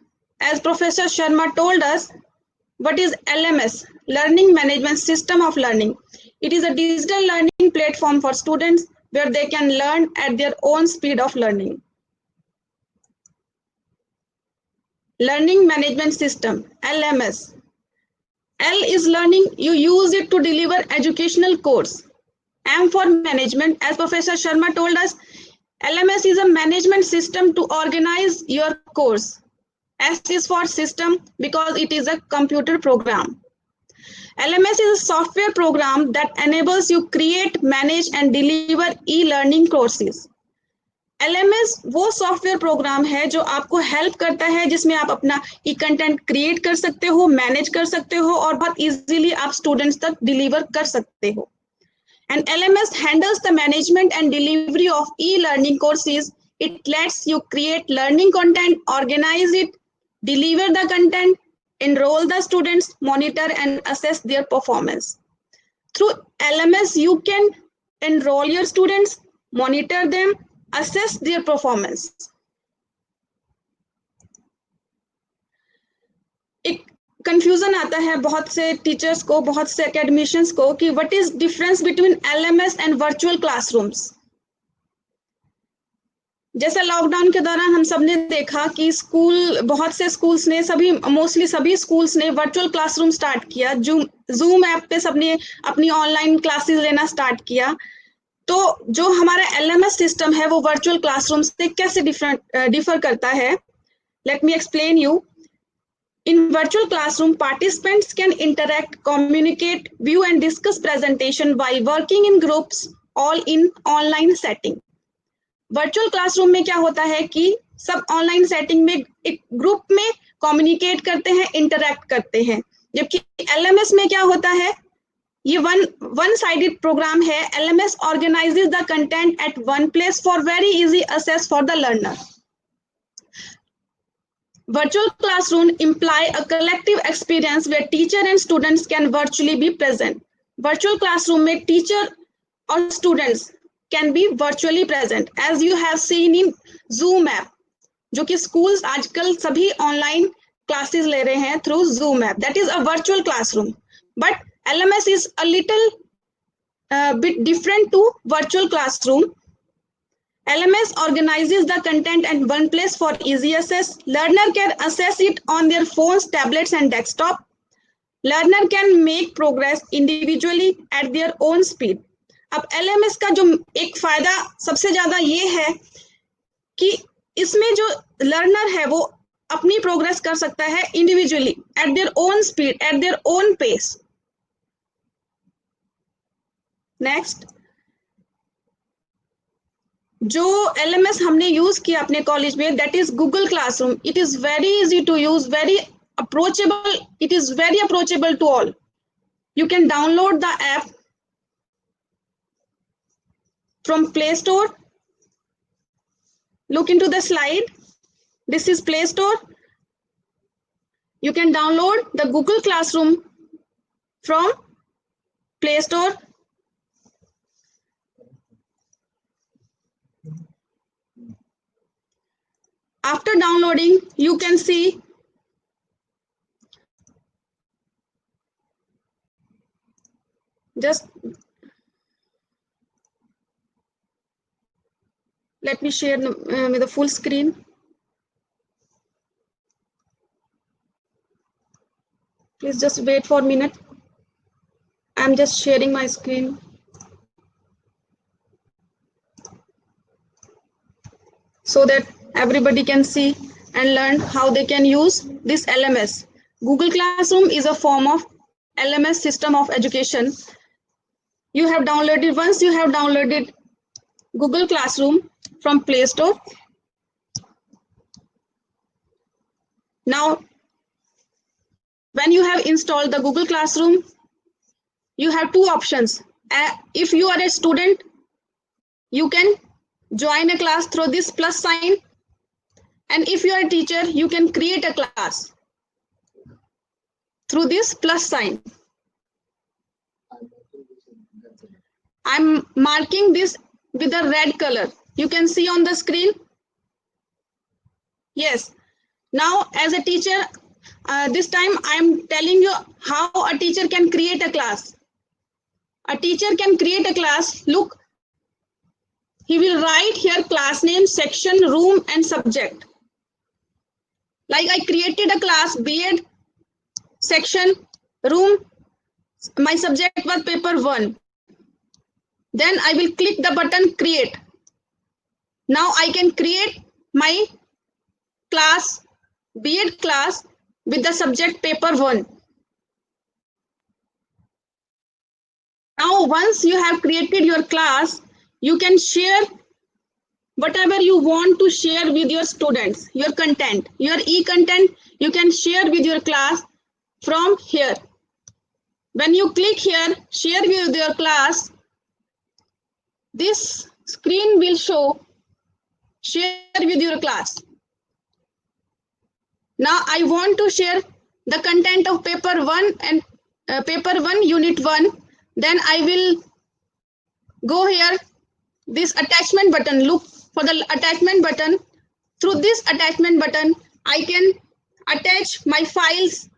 As Professor Sharma told us, what is LMS? Learning Management System of Learning. It is a digital learning platform for students where they can learn at their own speed of learning. Learning Management System, LMS. L is learning, you use it to deliver educational course. M for management, as Professor Sharma told us, LMS is a management system to organize your course. S is for system because it is a computer program. LMS is a software program that enables you create, manage and deliver e-learning courses. LMS वो software program है जो आपको help करता है, जिसमें आप अपना ई content create कर सकते हो, मैनेज कर सकते हो और बहुत इजीली आप स्टूडेंट्स तक डिलीवर कर सकते हो. And LMS handles the management and delivery of e-learning courses. It lets you create learning content, organize it, deliver the content, enroll the students, monitor and assess their performance. Through LMS, you can enroll your students, monitor them, assess their performance. एक confusion आता है बहुत से teachers को, बहुत से academicians को कि what is difference between LMS and virtual classrooms. जैसे लॉकडाउन के दौरान हम सबने देखा कि बहुत से स्कूल्स ने मोस्टली सभी स्कूल्स ने वर्चुअल क्लासरूम स्टार्ट किया. जूम ऐप पे सबने अपनी ऑनलाइन क्लासेस लेना स्टार्ट किया. तो जो हमारा LMS सिस्टम है वो वर्चुअल क्लासरूम से कैसे डिफर करता है? Let me explain you. In virtual classroom, participants can interact, communicate, view and discuss presentation while working in groups, all in online setting. Virtual classroom में क्या होता है कि सब ऑनलाइन सेटिंग में एक ग्रुप में कम्युनिकेट करते हैं, इंटरैक्ट करते हैं. जबकि LMS में क्या होता है, ये वन साइडेड प्रोग्राम है. LMS organizes the content at one place for very easy access for the learner. Virtual classroom imply a collective experience where teacher and students can virtually be present. Virtual classroom में teacher और students can be virtually present, as you have seen in Zoom app, जो कि schools आजकल सभी online classes ले रहे हैं through Zoom app. That is a virtual classroom. But LMS is a little bit different to virtual classroom. LMS organizes the content at one place for easy access. Learner can access it on their phones, tablets and desktop. Learner can make progress individually at their own speed. अब LMS का जो एक फायदा सबसे ज्यादा ये है कि इसमें जो लर्नर है वो अपनी प्रोग्रेस कर सकता है individually, at their own speed, at their own pace. Next, जो LMS हमने यूज किया अपने कॉलेज में, that is Google classroom. It is very easy to use, very approachable. It is very approachable to all. You can download the app from Play Store. Look into the slide. This is Play Store. You can download the Google classroom from Play Store. After downloading, you can see Just let me share with the full screen. Please just wait for a minute. I'm just sharing my screen. So that everybody can see and learn how they can use this LMS. Google Classroom is a form of LMS system of education. You have downloaded, once you have downloaded Google Classroom from Play Store. Now, when you have installed the Google Classroom, you have two options. If you are a student, you can join a class through this plus sign. And if you are a teacher, you can create a class through this plus sign. I'm marking this with a red color. You can see on the screen. Yes. Now, as a teacher, this time I'm telling you how a teacher can create a class. A teacher can create a class. Look, he will write here class name, section, room, and subject. Like I created a class, B.Ed, section, room. My subject was paper 1. Then I will click the button create. Now I can create my class, B.Ed class with the subject paper 1. Now once you have created your class, you can share whatever you want to share with your students, your content, your e-content, you can share with your class from here. When you click here, share with your class, this screen will show share with your class. Now I want to share the content of paper 1 and paper 1 unit 1. Then I will go here, this attachment button, look for the attachment button. Through this attachment button, I can attach my files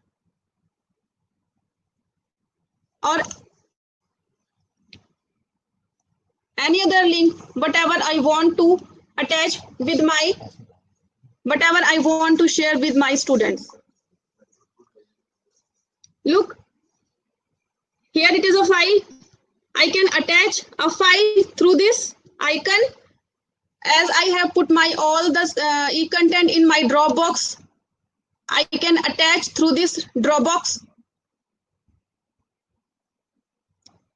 or any other link, whatever I want to attach with my, whatever I want to share with my students. Look, here it is a file. I can attach a file through this icon. As I have put my all the e-content in my Dropbox, I can attach through this Dropbox.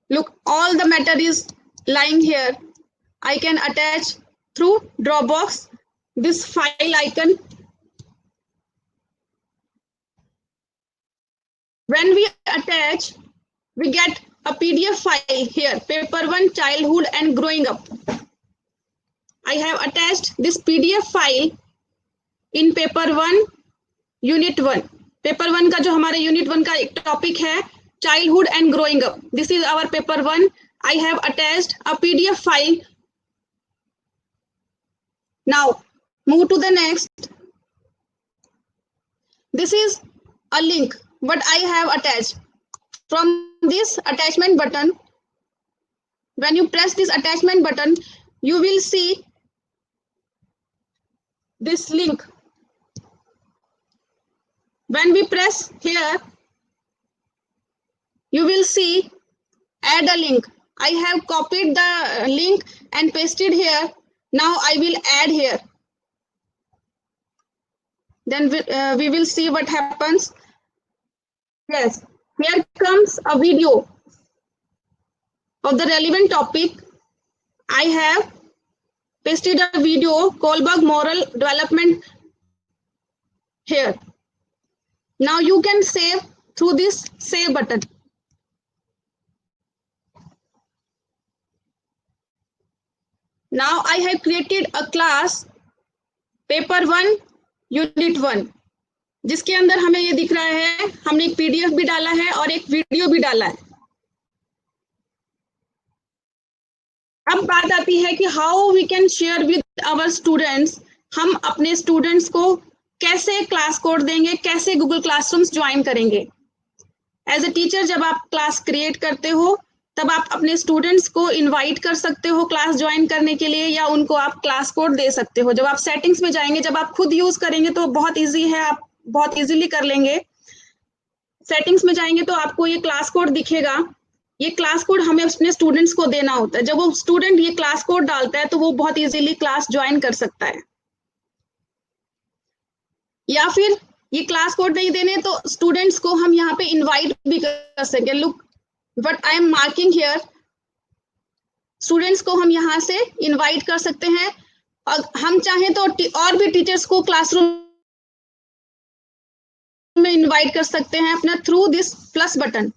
Look, all the matter is lying here. I can attach through Dropbox this file icon. When we attach, we get a PDF file here, paper 1, childhood and growing up. I have attached this PDF file in paper 1, unit 1. Paper 1 का जो हमारे unit 1 का एक topic है, childhood and growing up. This is our paper 1. I have attached a PDF file. Now, move to the next. This is a link, what I have attached. From this attachment button, when you press this attachment button, you will see this link. When we press here, you will see add a link. I have copied the link and pasted here. Now I will add here. Then we will see what happens. Yes, here comes a video of the relevant topic. I have pasted a video, Kohlberg Moral Development here. Now you can save through this save button. Now I have created a class paper 1 unit 1 जिसके अंदर हमें ये दिख रहा है, हमने एक PDF भी डाला है और एक वीडियो भी डाला है. अब बात आती है कि how we can share with our students. हम अपने स्टूडेंट्स को कैसे क्लास कोड देंगे, कैसे गूगल क्लासरूम्स ज्वाइन करेंगे. एज ए टीचर जब आप क्लास क्रिएट करते हो तब आप अपने स्टूडेंट्स को इनवाइट कर सकते हो क्लास ज्वाइन करने के लिए, या उनको आप क्लास कोड दे सकते हो। जब आप सेटिंग्स में जाएंगे, जब आप खुद यूज करेंगे तो बहुत इजी है, आप बहुत इजीली कर लेंगे। सेटिंग्स में जाएंगे तो आपको ये क्लास कोड दिखेगा। ये क्लास कोड हमें अपने स्टूडेंट्स को देना होता है। जब वो स्टूडेंट ये क्लास कोड डालता है तो वो बहुत इजीली क्लास ज्वाइन कर सकता है। या फिर ये क्लास कोड नहीं देने तो स्टूडेंट्स को हम यहाँ पे इनवाइट भी कर सकें। Look what I am marking here, students को हम यहाँ से इनवाइट कर सकते हैं। और हम चाहें तो और भी टीचर्स को क्लासरूम में इनवाइट कर सकते हैं अपना through this plus button.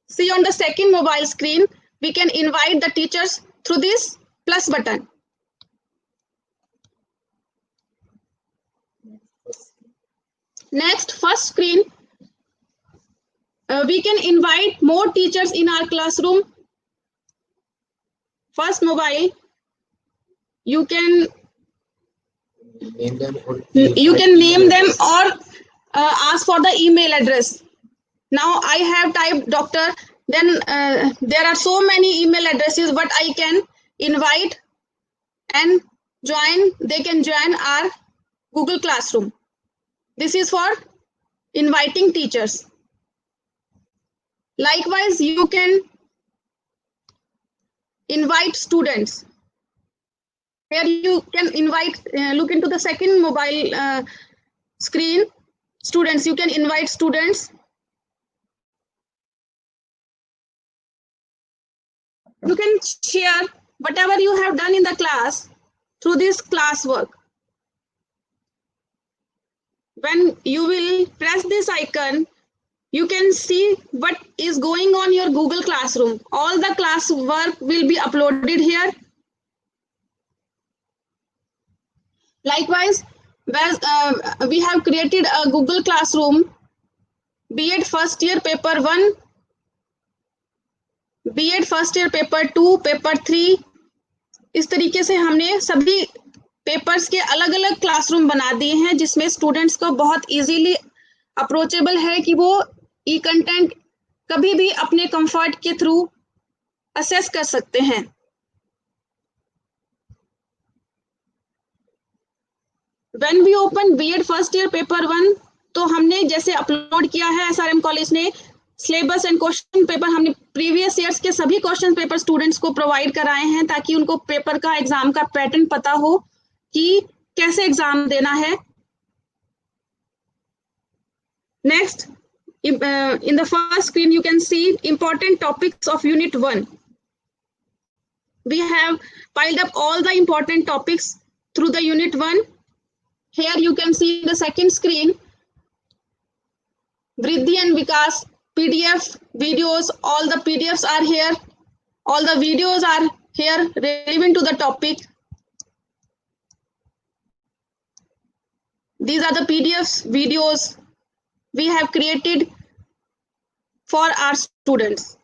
See on the second mobile screen, we can invite the teachers through this plus button. Next, first screen, we can invite more teachers in our classroom. First mobile, you can name them or ask for the email address. Now I have typed doctor, then there are so many email addresses, but I can invite and join, they can join our Google Classroom. This is for inviting teachers. Likewise, you can invite students. Here you can invite, look into the second mobile screen, students, you can invite students. You can share whatever you have done in the class through this classwork. When you will press this icon, you can see what is going on your Google Classroom. All the classwork will be uploaded here. Likewise, we have created a Google Classroom, B.Ed first year paper 1, B.Ed first year paper 2, paper 3, इस तरीके से हमने सभी papers के अलग अलग classroom बना दिए हैं, जिसमें स्टूडेंट्स को बहुत इजीली अप्रोचेबल है कि वो ई कंटेंट कभी भी अपने कंफर्ट के थ्रू असेस कर सकते हैं। When we open B.Ed first year paper 1, तो हमने जैसे अपलोड किया है SRM कॉलेज ने सिलेबस एंड क्वेश्चन पेपर, हमने प्रीवियस ईयर्स के सभी क्वेश्चन पेपर स्टूडेंट्स को प्रोवाइड कराए हैं, ताकि उनको पेपर का एग्जाम का पैटर्न पता हो कि कैसे एग्जाम देना है। Next, in the first screen you can see important topics of unit 1. We have piled up all the important topics through the unit 1. Here you can see the second screen, Vriddhi and Vikas PDF videos, all the PDFs are here, all the videos are here relevant to the topic. These are the PDFs, videos we have created for our students.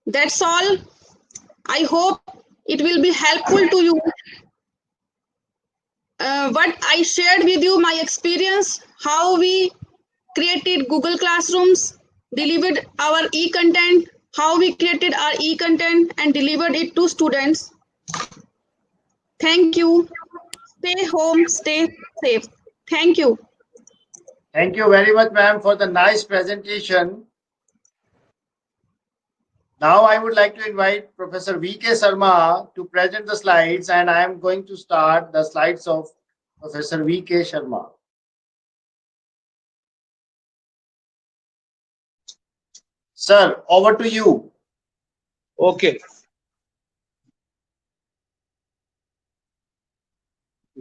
That's all. I hope it will be helpful to you. What I shared with you, my experience, how we created Google Classrooms, delivered our e-content, how we created our e-content and delivered it to students. Thank you. Stay home, stay safe. Thank you. Thank you very much, ma'am, for the nice presentation. Now I would like to invite Professor V.K. Sharma to present the slides, and I am going to start the slides of Professor V.K. Sharma. Sir, over to you. Okay.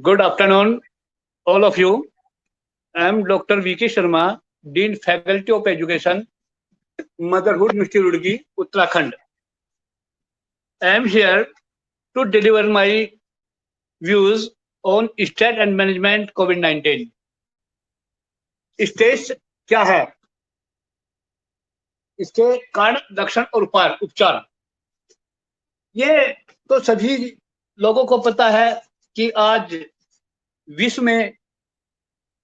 Good afternoon, all of you. I am Dr. V.K. Sharma, Dean Faculty of Education, Motherhood University Roorkee, Uttarakhand. I am here to deliver my views on state and management COVID-19. Stage क्या है, इसके कारण, लक्षण और उपचार। ये तो सभी लोगों को पता है कि आज विश्व में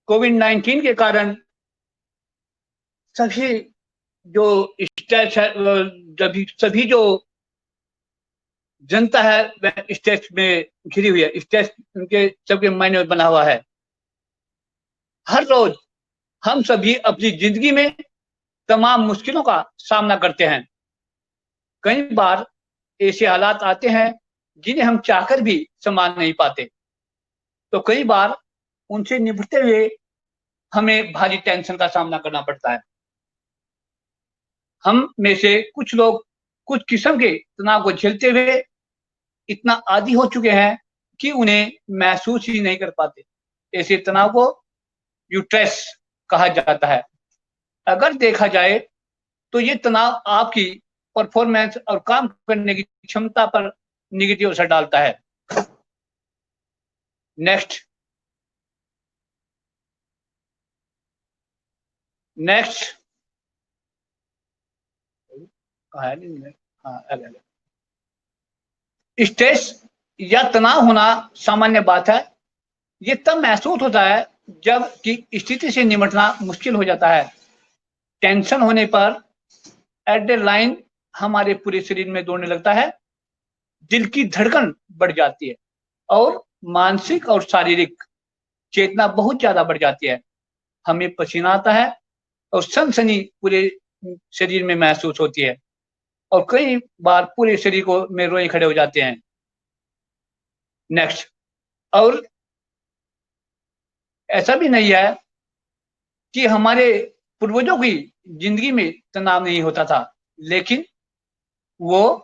कोविड-19 के कारण सभी जो स्ट्रेस है, सभी जो जनता है वह स्ट्रेस में घिरी हुई है। स्ट्रेस उनके सबके माइंड में बना हुआ है। हर रोज हम सभी अपनी जिंदगी में तमाम मुश्किलों का सामना करते हैं। कई बार ऐसे हालात आते हैं जिन्हें हम चाहकर भी संभाल नहीं पाते, तो कई बार उनसे निपटते हुए हमें भारी टेंशन का सामना करना पड़ता है। हम में से कुछ लोग कुछ किस्म के तनाव को झेलते हुए इतना आदी हो चुके हैं कि उन्हें महसूस ही नहीं कर पाते। ऐसे तनाव को यूट्रेस कहा जाता है। अगर देखा जाए तो ये तनाव आपकी परफॉर्मेंस और काम करने की क्षमता पर निगेटिव असर डालता है। नेक्स्ट स्ट्रेस या तनाव होना सामान्य बात है। ये तब महसूस होता है जब कि स्थिति से निपटना मुश्किल हो जाता है। टेंशन होने पर एड्रेनालाइन हमारे पूरे शरीर में दौड़ने लगता है, दिल की धड़कन बढ़ जाती है और मानसिक और शारीरिक चेतना बहुत ज्यादा बढ़ जाती है। हमें पसीना आता है और सनसनी पूरे शरीर में महसूस होती है और कई बार पूरे शरीर को में रोए खड़े हो जाते हैं। नेक्स्ट, और ऐसा भी नहीं है कि हमारे पूर्वजों की जिंदगी में तनाव नहीं होता था, लेकिन वो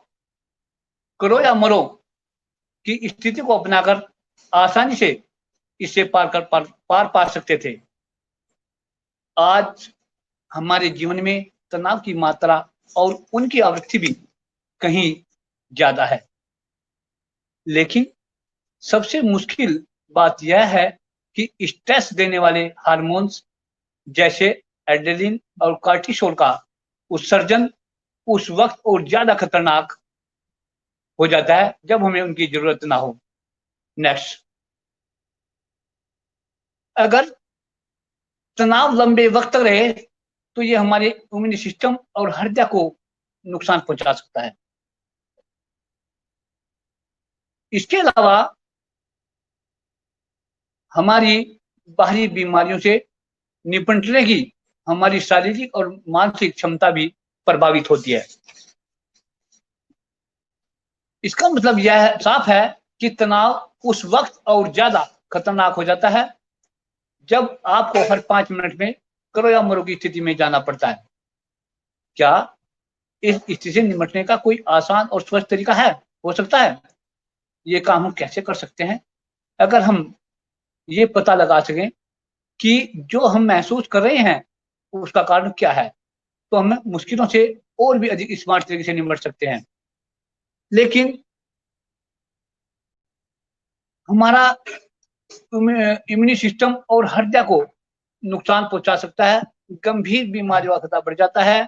करो या मरो की स्थिति को अपनाकर आसानी से इससे पार पा सकते थे। आज हमारे जीवन में तनाव की मात्रा और उनकी आवृत्ति भी कहीं ज्यादा है। लेकिन सबसे मुश्किल बात यह है कि स्ट्रेस देने वाले हार्मोन्स जैसे एड्रेनलिन और कार्टिसोल का उत्सर्जन उस वक्त और ज्यादा खतरनाक हो जाता है जब हमें उनकी जरूरत ना हो। नेक्स्ट, अगर तनाव लंबे वक्त तक रहे तो ये हमारे इम्यून सिस्टम और हृदय को नुकसान पहुंचा सकता है। इसके अलावा हमारी बाहरी बीमारियों से निपटने की हमारी शारीरिक और मानसिक क्षमता भी प्रभावित होती है। इसका मतलब यह साफ है कि तनाव उस वक्त और ज्यादा खतरनाक हो जाता है जब आपको हर 5 मिनट में करो या मरो की स्थिति में जाना पड़ता है। क्या इस स्थिति से निपटने का कोई आसान और स्वस्थ तरीका है? हो सकता है। ये काम हम कैसे कर सकते हैं? अगर हम ये पता लगा सकें कि जो हम महसूस कर रहे हैं उसका कारण क्या है, तो हम मुश्किलों से और भी अधिक स्मार्ट तरीके से निपट सकते हैं। लेकिन हमारा इम्यून सिस्टम और हृदय को नुकसान पहुंचा सकता है, गंभीर बीमारियों का खतरा बढ़ जाता है,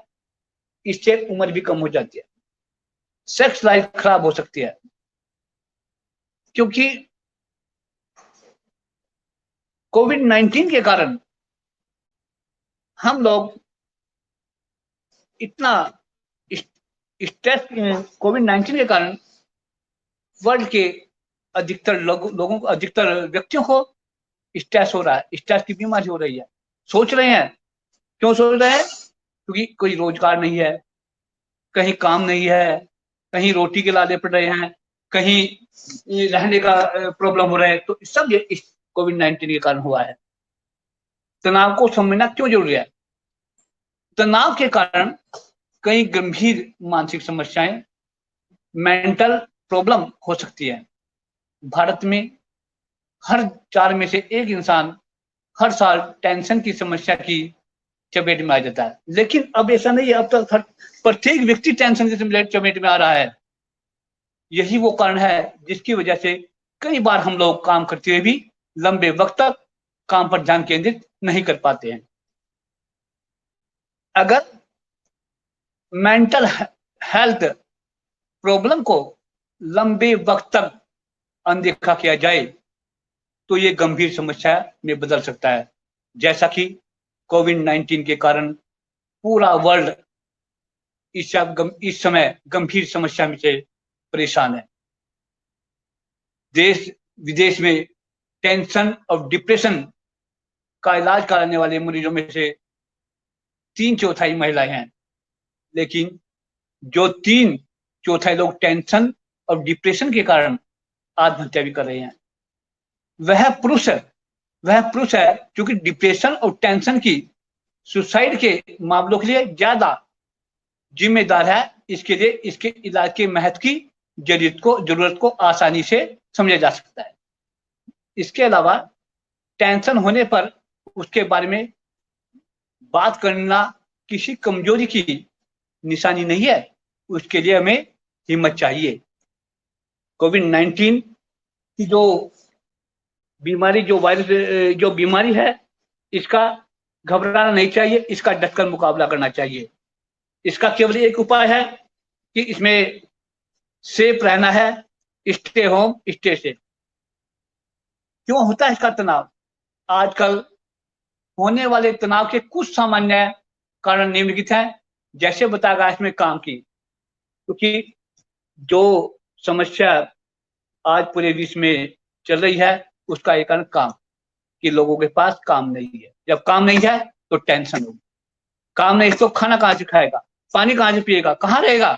इससे उम्र भी कम हो जाती है, सेक्स लाइफ खराब हो सकती है। क्योंकि कोविड-19 के कारण हम लोग इतना स्ट्रेस, कोविड-19 के कारण वर्ल्ड के अधिकतर लोगों को, अधिकतर व्यक्तियों को स्ट्रेस हो रहा है, स्ट्रेस की बीमारी हो रही है। सोच रहे हैं, क्यों सोच रहे हैं? क्योंकि कोई रोजगार नहीं है, कहीं काम नहीं है, कहीं रोटी के लाले पड़ रहे हैं, कहीं रहने का प्रॉब्लम हो रहा है। तो सब ये कोविड-19 के कारण हुआ है। तनाव को समझना क्यों जरूरी है? तनाव के कारण कई गंभीर मानसिक समस्याएं, मेंटल प्रॉब्लम हो सकती है। भारत में हर 4 में से 1 इंसान हर साल टेंशन की समस्या की चपेट में आ जाता है। लेकिन अब ऐसा नहीं है, अब तक प्रत्येक व्यक्ति टेंशन की चपेट में आ रहा है। यही वो कारण है जिसकी वजह से कई बार हम लोग काम करते हुए भी लंबे वक्त तक काम पर ध्यान केंद्रित नहीं कर पाते हैं। अगर मेंटल हेल्थ प्रॉब्लम को लंबे वक्त तक अनदेखा किया जाए तो ये गंभीर समस्या में बदल सकता है, जैसा कि कोविड-19 के कारण पूरा वर्ल्ड इस समय गंभीर समस्या में से परेशान है। देश विदेश में टेंशन और डिप्रेशन का इलाज कराने वाले मरीजों में से 3/4 महिलाएं हैं, लेकिन जो 3/4 लोग टेंशन और डिप्रेशन के कारण आत्महत्या भी कर रहे हैं, वह पुरुष है क्योंकि डिप्रेशन और टेंशन की सुसाइड के मामलों के लिए ज्यादा जिम्मेदार है। इसके लिए इसके इलाज के महत्व की जरूरत को आसानी से समझा जा सकता है। इसके अलावा टेंशन होने पर उसके बारे में बात करना किसी कमजोरी की निशानी नहीं है, उसके लिए हमें हिम्मत चाहिए। कोविड-19 की जो बीमारी है, इसका घबराना नहीं चाहिए, इसका डटकर मुकाबला करना चाहिए। इसका केवल एक उपाय है कि इसमें सेफ रहना है, स्टे होम स्टे सेफ। क्यों होता है इसका तनाव? आजकल होने वाले तनाव के कुछ सामान्य कारण निम्नलिखित हैं, जैसे बताया गया इसमें काम की, क्योंकि जो समस्या आज पूरे विश्व में चल रही है उसका एक कारण काम, कि लोगों के पास काम नहीं है। जब काम नहीं है तो टेंशन होगी, काम नहीं तो खाना कहाँ से खाएगा, पानी कहाँ से पिएगा, कहाँ रहेगा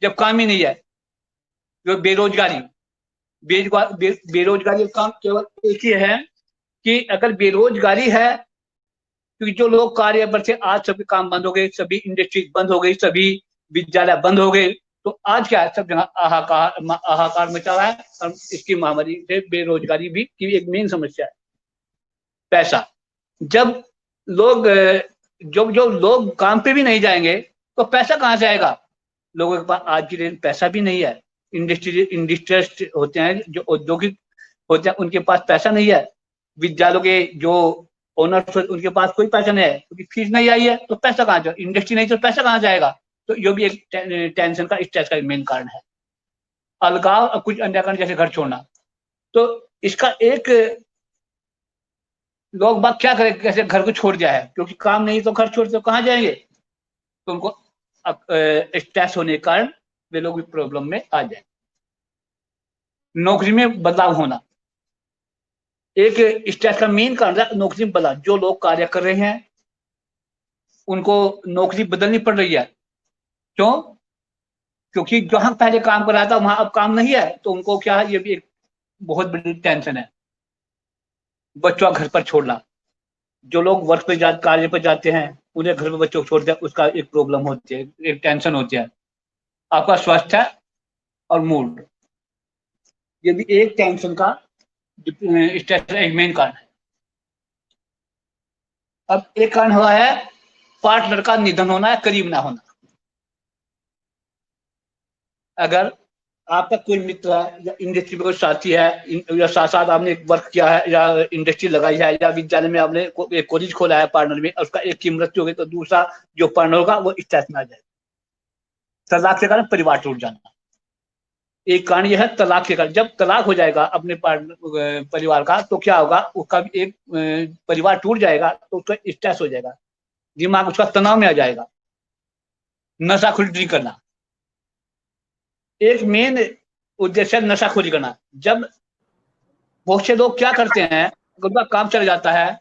जब काम ही नहीं है। जो बेरोजगारी काम केवल एक ही है कि अगर बेरोजगारी है, क्योंकि जो लोग कार्य पर थे आज सभी काम बंद हो गए, सभी इंडस्ट्री बंद हो गई, सभी विद्यालय बंद हो गए, तो आज क्या है, सब जगह हाहाकार मचा रहा है। और इसकी महामारी से बेरोजगारी भी की एक मेन समस्या है। पैसा, जब लोग काम पे भी नहीं जाएंगे तो पैसा कहाँ से आएगा? लोगों के पास आज की डेट पैसा भी नहीं है। इंडस्ट्रियलिस्ट होते हैं, जो औद्योगिक होते हैं, उनके पास पैसा नहीं है। विद्यालयों के जो ओनर्स, उनके पास कोई पैसा नहीं है, क्योंकि फीस नहीं आई है तो पैसा कहाँ जाएगा? इंडस्ट्री नहीं तो पैसा कहाँ जाएगा? तो ये भी एक टेंशन का, स्ट्रेस का मेन कारण है। अलगाव और कुछ अन्य कारण जैसे घर छोड़ना। तो इसका एक लोग बात क्या करें, कैसे घर को छोड़ दिया है, क्योंकि काम नहीं तो घर छोड़ तो कहाँ जाएंगे? तो उनको स्ट्रेस होने के कारण वे लोग भी प्रॉब्लम में आ जाए। नौकरी में बदलाव होना एक स्ट्रेस का मेन कारण है। नौकरी में बदलाव, जो लोग कार्य कर रहे हैं उनको नौकरी बदलनी पड़ रही है। क्यों? क्योंकि जहां पहले काम कर रहा था वहां अब काम नहीं है, तो उनको क्या है, ये भी एक बहुत बड़ी टेंशन है। बच्चों घर पर छोड़ना, जो लोग वर्क पे कार्य पर जाते हैं उन्हें घर में बच्चों को छोड़ दिया, उसका एक प्रॉब्लम होती है, एक टेंशन होती है। आपका स्वास्थ्य और मूड, ये भी एक टेंशन का स्ट्रेस का एक मेन कारण है। अब एक कारण हुआ है पार्टनर का निधन होना या करीब ना होना। अगर आपका कोई मित्र है या इंडस्ट्री में कोई साथी है, या साथ साथ आपने वर्क किया है या इंडस्ट्री लगाई है या विद्यालय में आपने एक कॉलेज खोला है पार्टनर में, उसका एक की मृत्यु हो गई, तो दूसरा जो पार्टनर होगा वो स्ट्रेस में आ जाएगा। तलाक के कारण परिवार टूट जाना एक कारण यह है। तलाक के कारण, जब तलाक हो जाएगा अपने परिवार का, तो क्या होगा, उसका भी एक परिवार टूट जाएगा, तो उसका स्ट्रेस हो जाएगा, दिमाग उसका तनाव में आ जाएगा। नशाखोरी करना, एक मेन उद्देश्य नशाखोरी करना। जब बहुत से लोग क्या करते हैं, उनका काम चल जाता है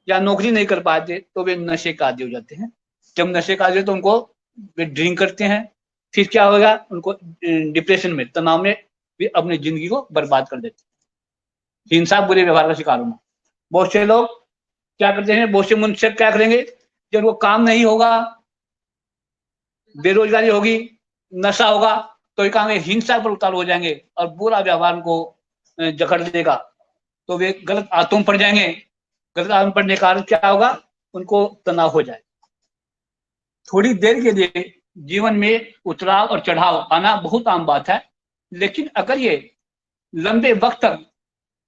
या नौकरी नहीं कर पाते तो वे नशे का आदी हो जाते हैं। जब नशे का आदी तो उनको वे ड्रिंक करते हैं, फिर क्या होगा, उनको डिप्रेशन में, तनाव में भी अपनी जिंदगी को बर्बाद कर देते हैं। हिंसा, बुरे व्यवहार का शिकार होना, बहुत से लोग क्या करते हैं, बहुत से मनुष्य क्या करेंगे, जब उनको काम नहीं होगा, बेरोजगारी होगी, नशा होगा, तो एक काम हिंसा पर उतार हो जाएंगे और बुरा व्यवहार को जकड़ देगा, तो वे गलत आदतों में पड़ जाएंगे। गलत आदतों में पड़ने के कारण क्या होगा, उनको तनाव हो जाए। थोड़ी देर के लिए जीवन में उतराव और चढ़ाव आना बहुत आम बात है, लेकिन अगर ये लंबे वक्त तक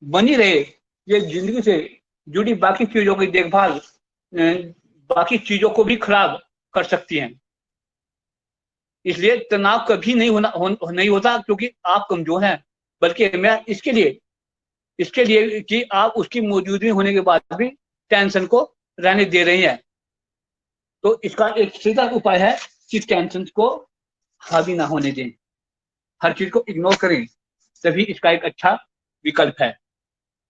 बनी रहे, ये जिंदगी से जुड़ी बाकी चीजों की देखभाल, बाकी चीजों को भी खराब कर सकती हैं। इसलिए तनाव कभी नहीं होता क्योंकि आप कमजोर हैं, बल्कि मैं इसके लिए इसके लिए कि आप उसकी मौजूदगी होने के बाद भी टेंशन को रहने दे रही हैं। तो इसका एक सीधा उपाय है कि टेंशन को हावी ना होने दें, हर चीज को इग्नोर करें, तभी इसका एक अच्छा विकल्प है।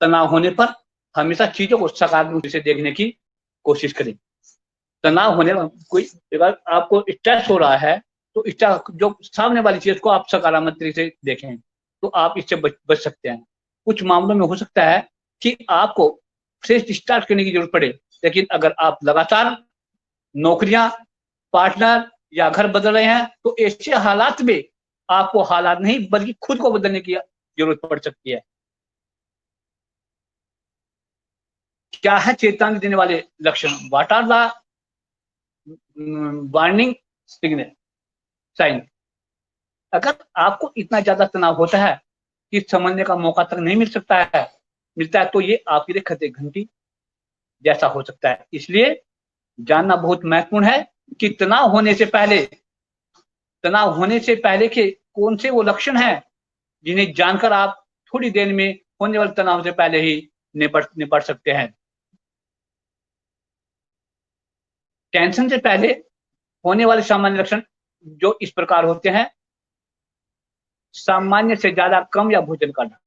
तनाव होने पर हमेशा चीजों को सकारात्मक से देखने की कोशिश करें। तनाव होने पर कोई अगर आपको स्ट्रेस हो रहा है तो इसका जो सामने वाली चीज को आप सकारात्मक तरीके से देखें तो आप इससे बच सकते हैं। कुछ मामलों में हो सकता है कि आपको फ्रेश स्टार्ट करने की जरूरत पड़े, लेकिन अगर आप लगातार नौकरियां, पार्टनर या घर बदल रहे हैं तो ऐसे हालात में आपको हालात नहीं बल्कि खुद को बदलने की जरूरत पड़ सकती है। क्या है चेतावनी देने वाले लक्षण? What are the warning signal sign? अगर आपको इतना ज्यादा तनाव होता है कि समझने का मौका तक नहीं मिलता है तो ये आपके लिए खतरे घंटी जैसा हो सकता है। इसलिए जानना बहुत महत्वपूर्ण है कि तनाव होने से पहले के कौन से वो लक्षण हैं जिन्हें जानकर आप थोड़ी देर में होने वाले तनाव से पहले ही निपट सकते हैं। टेंशन से पहले होने वाले सामान्य लक्षण जो इस प्रकार होते हैं: सामान्य से ज्यादा कम या भोजन करना।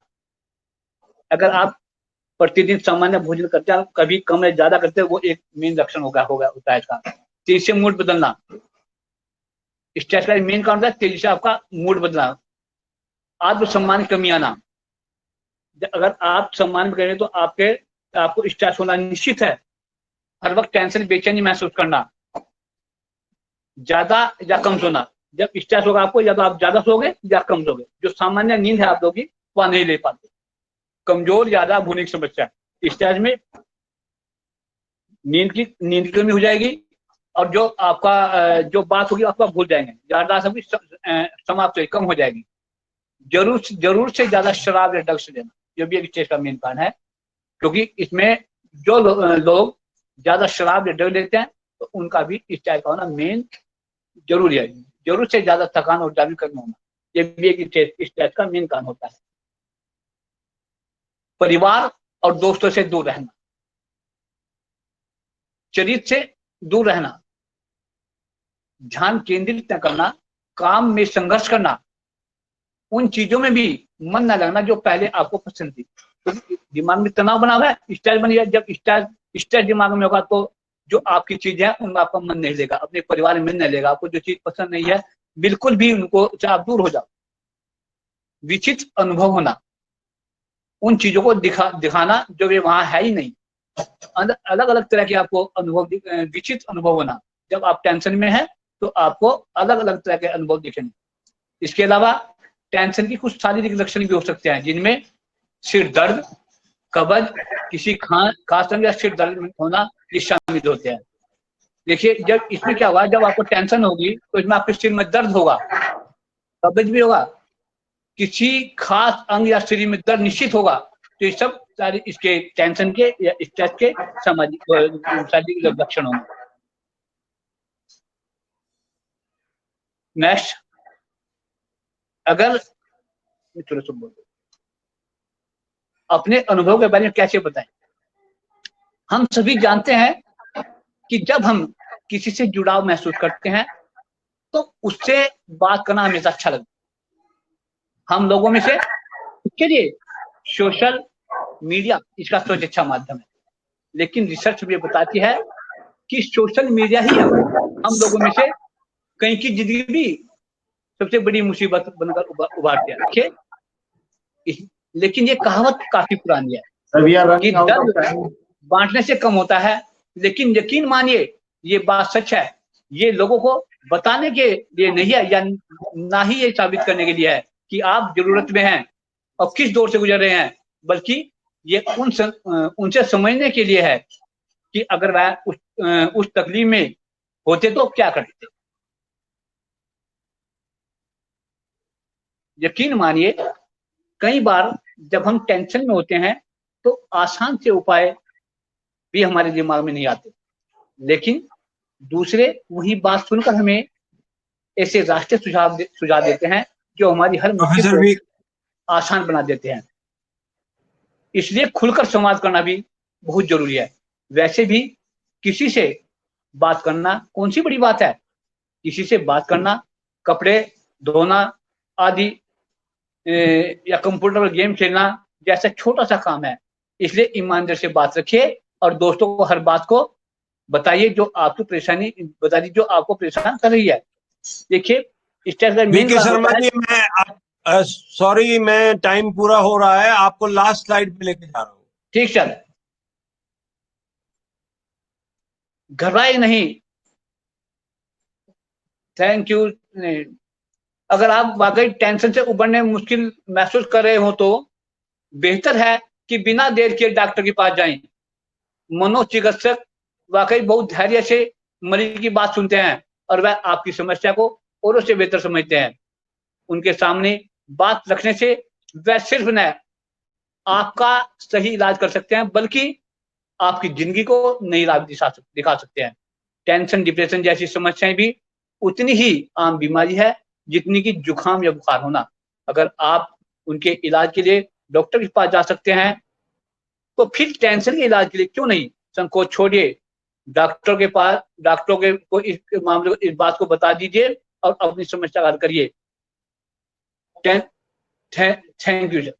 अगर आप प्रतिदिन सामान्य भोजन करते हैं, कभी कम या ज्यादा करते हैं, वो एक मेन लक्षण होता है इसका। तेजी से मूड बदलना, स्ट्रेस का मेन कारण होता है तेजी से आपका मूड बदलना। आत्मसम्मान की कमी आना, अगर आप सम्मान में करें तो आपको स्ट्रेस होना निश्चित है। हर वक्त टेंशन, बेचैनी महसूस करना, ज्यादा या कम सोना। जब स्ट्रेस होगा आपको, या तो आप ज्यादा सोगे या कम सोगे। जो सामान्य नींद है आप लोगों की वह नहीं ले पाते। कमजोर, ज्यादा भूलने की समस्या, स्ट्रेस में नींद की कमी हो जाएगी और जो आपका जो बात होगी आपका भूल जाएंगे, ज्यादा सबकी समाप्त कम हो जाएगी। जरूर से ज्यादा शराब या ड्रग्स लेना, जो भी एक स्ट्रेस का मेन कारण है, क्योंकि इसमें जो लोग ज्यादा शराब या ड्रग लेते हैं तो उनका भी इस टाइप का होना मेन जरूरी है। जरूर से ज्यादा थकान और जागरूक करना होना, ये भी एक इस टाइप का मेन कारण होता है। परिवार और दोस्तों से दूर रहना, चरित्र से दूर रहना, ध्यान केंद्रित न करना, काम में संघर्ष करना, उन चीजों में भी मन न लगना जो पहले आपको पसंद थी। तो दिमाग में तनाव बना हुआ है, स्ट्रेस बन गया। जब स्ट्रेस दिमाग में होगा तो जो आपकी चीजें हैं उनमें आपका मन नहीं लेगा, अपने परिवार में नहीं लेगा। आपको जो चीज पसंद नहीं है बिल्कुल भी उनको से आप दूर हो जाओ। विचित्र अनुभव होना, उन चीजों को दिखाना जो वे वहां है ही नहीं। अलग अलग तरह के आपको अनुभव, विचित्र अनुभव होना। जब आप टेंशन में हैं तो आपको अलग अलग तरह के अनुभव दिखेंगे। इसके अलावा टेंशन की कुछ शारीरिक लक्षण भी हो सकते हैं, जिनमें सिर दर्द, कब्ज, किसी खास तरह या सिर दर्द होना ये शामिल होते हैं। देखिए, जब इसमें क्या हुआ, जब आपको टेंशन होगी तो इसमें आपके सिर में दर्द होगा, कब्ज भी होगा, किसी खास अंग या शरीर में दर्द निश्चित होगा। तो ये सब सारे इसके टेंशन के या स्ट्रेस के शारीरिक लक्षण होंगे। नेक्स्ट, अगर अपने अनुभव के बारे में कैसे बताएं? हम सभी जानते हैं कि जब हम किसी से जुड़ाव महसूस करते हैं तो उससे बात करना हमेशा अच्छा लगता है। हम लोगों में से इसके लिए सोशल मीडिया इसका सबसे अच्छा माध्यम है, लेकिन रिसर्च भी बताती है कि सोशल मीडिया ही हम लोगों में से कहीं की जिंदगी भी सबसे बड़ी मुसीबत बनकर उभारते हैं। लेकिन ये कहावत काफी पुरानी है कि दर्द बांटने से कम होता है, लेकिन यकीन मानिए ये बात सच है। ये लोगों को बताने के लिए नहीं है या ना ही ये साबित करने के लिए है कि आप जरूरत में हैं और किस दौर से गुजर रहे हैं, बल्कि ये उनसे समझने के लिए है कि अगर वह उस तकलीफ में होते तो क्या करते। यकीन मानिए कई बार जब हम टेंशन में होते हैं तो आसान से उपाय भी हमारे दिमाग में नहीं आते, लेकिन दूसरे वही बात सुनकर हमें ऐसे रास्ते सुझाव देते हैं जो हमारी हर मुश्किल को आसान बना देते हैं। इसलिए खुलकर संवाद करना भी बहुत जरूरी है। वैसे भी किसी से बात करना कौन सी बड़ी बात है, किसी से बात करना कपड़े धोना आदि या कंप्यूटर पर गेम खेलना जैसा छोटा सा काम है। इसलिए ईमानदारी से बात रखिए और दोस्तों को हर बात को बताइए जो आपकी परेशानी बता दी, जो आपको परेशान कर रही है। देखिए इस तरह का मेन वीके शर्मा जी, मैं सॉरी, मैं टाइम पूरा हो रहा है, आपको लास्ट स्लाइड पे लेके जा रहा हूँ। ठीक सर, घबराए नहीं, थैंक यू। अगर आप वाकई टेंशन से उबरने में मुश्किल महसूस कर रहे हो तो बेहतर है कि बिना देर किए डॉक्टर के पास जाएं। मनोचिकित्सक वाकई बहुत धैर्य से मरीज की बात सुनते हैं और वह आपकी समस्या को औरों से बेहतर समझते हैं। उनके सामने बात रखने से वह सिर्फ न आपका सही इलाज कर सकते हैं बल्कि आपकी जिंदगी को नई राह दिखा सकते हैं। टेंशन डिप्रेशन जैसी समस्याएं भी उतनी ही आम बीमारी है जितनी कि जुकाम या बुखार होना। अगर आप उनके इलाज के लिए डॉक्टर के पास जा सकते हैं तो फिर टेंशन के इलाज के लिए क्यों नहीं संकोच छोड़िए, डॉक्टरों को इस मामले को, इस बात को बता दीजिए और अपनी समस्या का हल करिए। Thank you sir.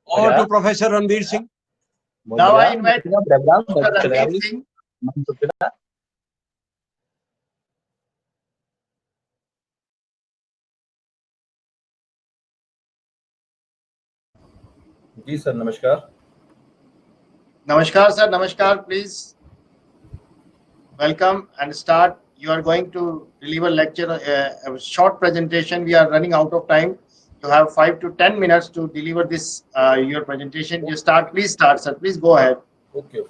और to professor Ranveer Singh. Now I invite Dr. Ranveer Singh. जी सर, नमस्कार। Namaskar, sir. Namaskar. Please welcome and start. You are going to deliver lecture, a short presentation. We are running out of time. You have 5 to 10 minutes to deliver this your presentation. You start. Please start, sir. Please go ahead. Okay.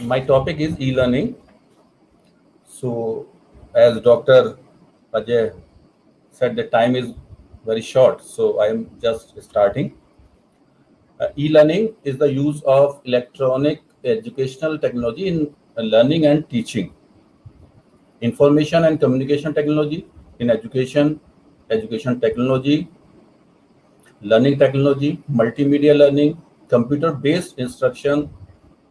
My topic is e-learning. So, as Dr. Ajay said, the time is very short, so I am just starting. E-learning is the use of electronic educational technology in learning and teaching. Information and communication technology in education, education technology, learning technology, multimedia learning, computer-based instruction,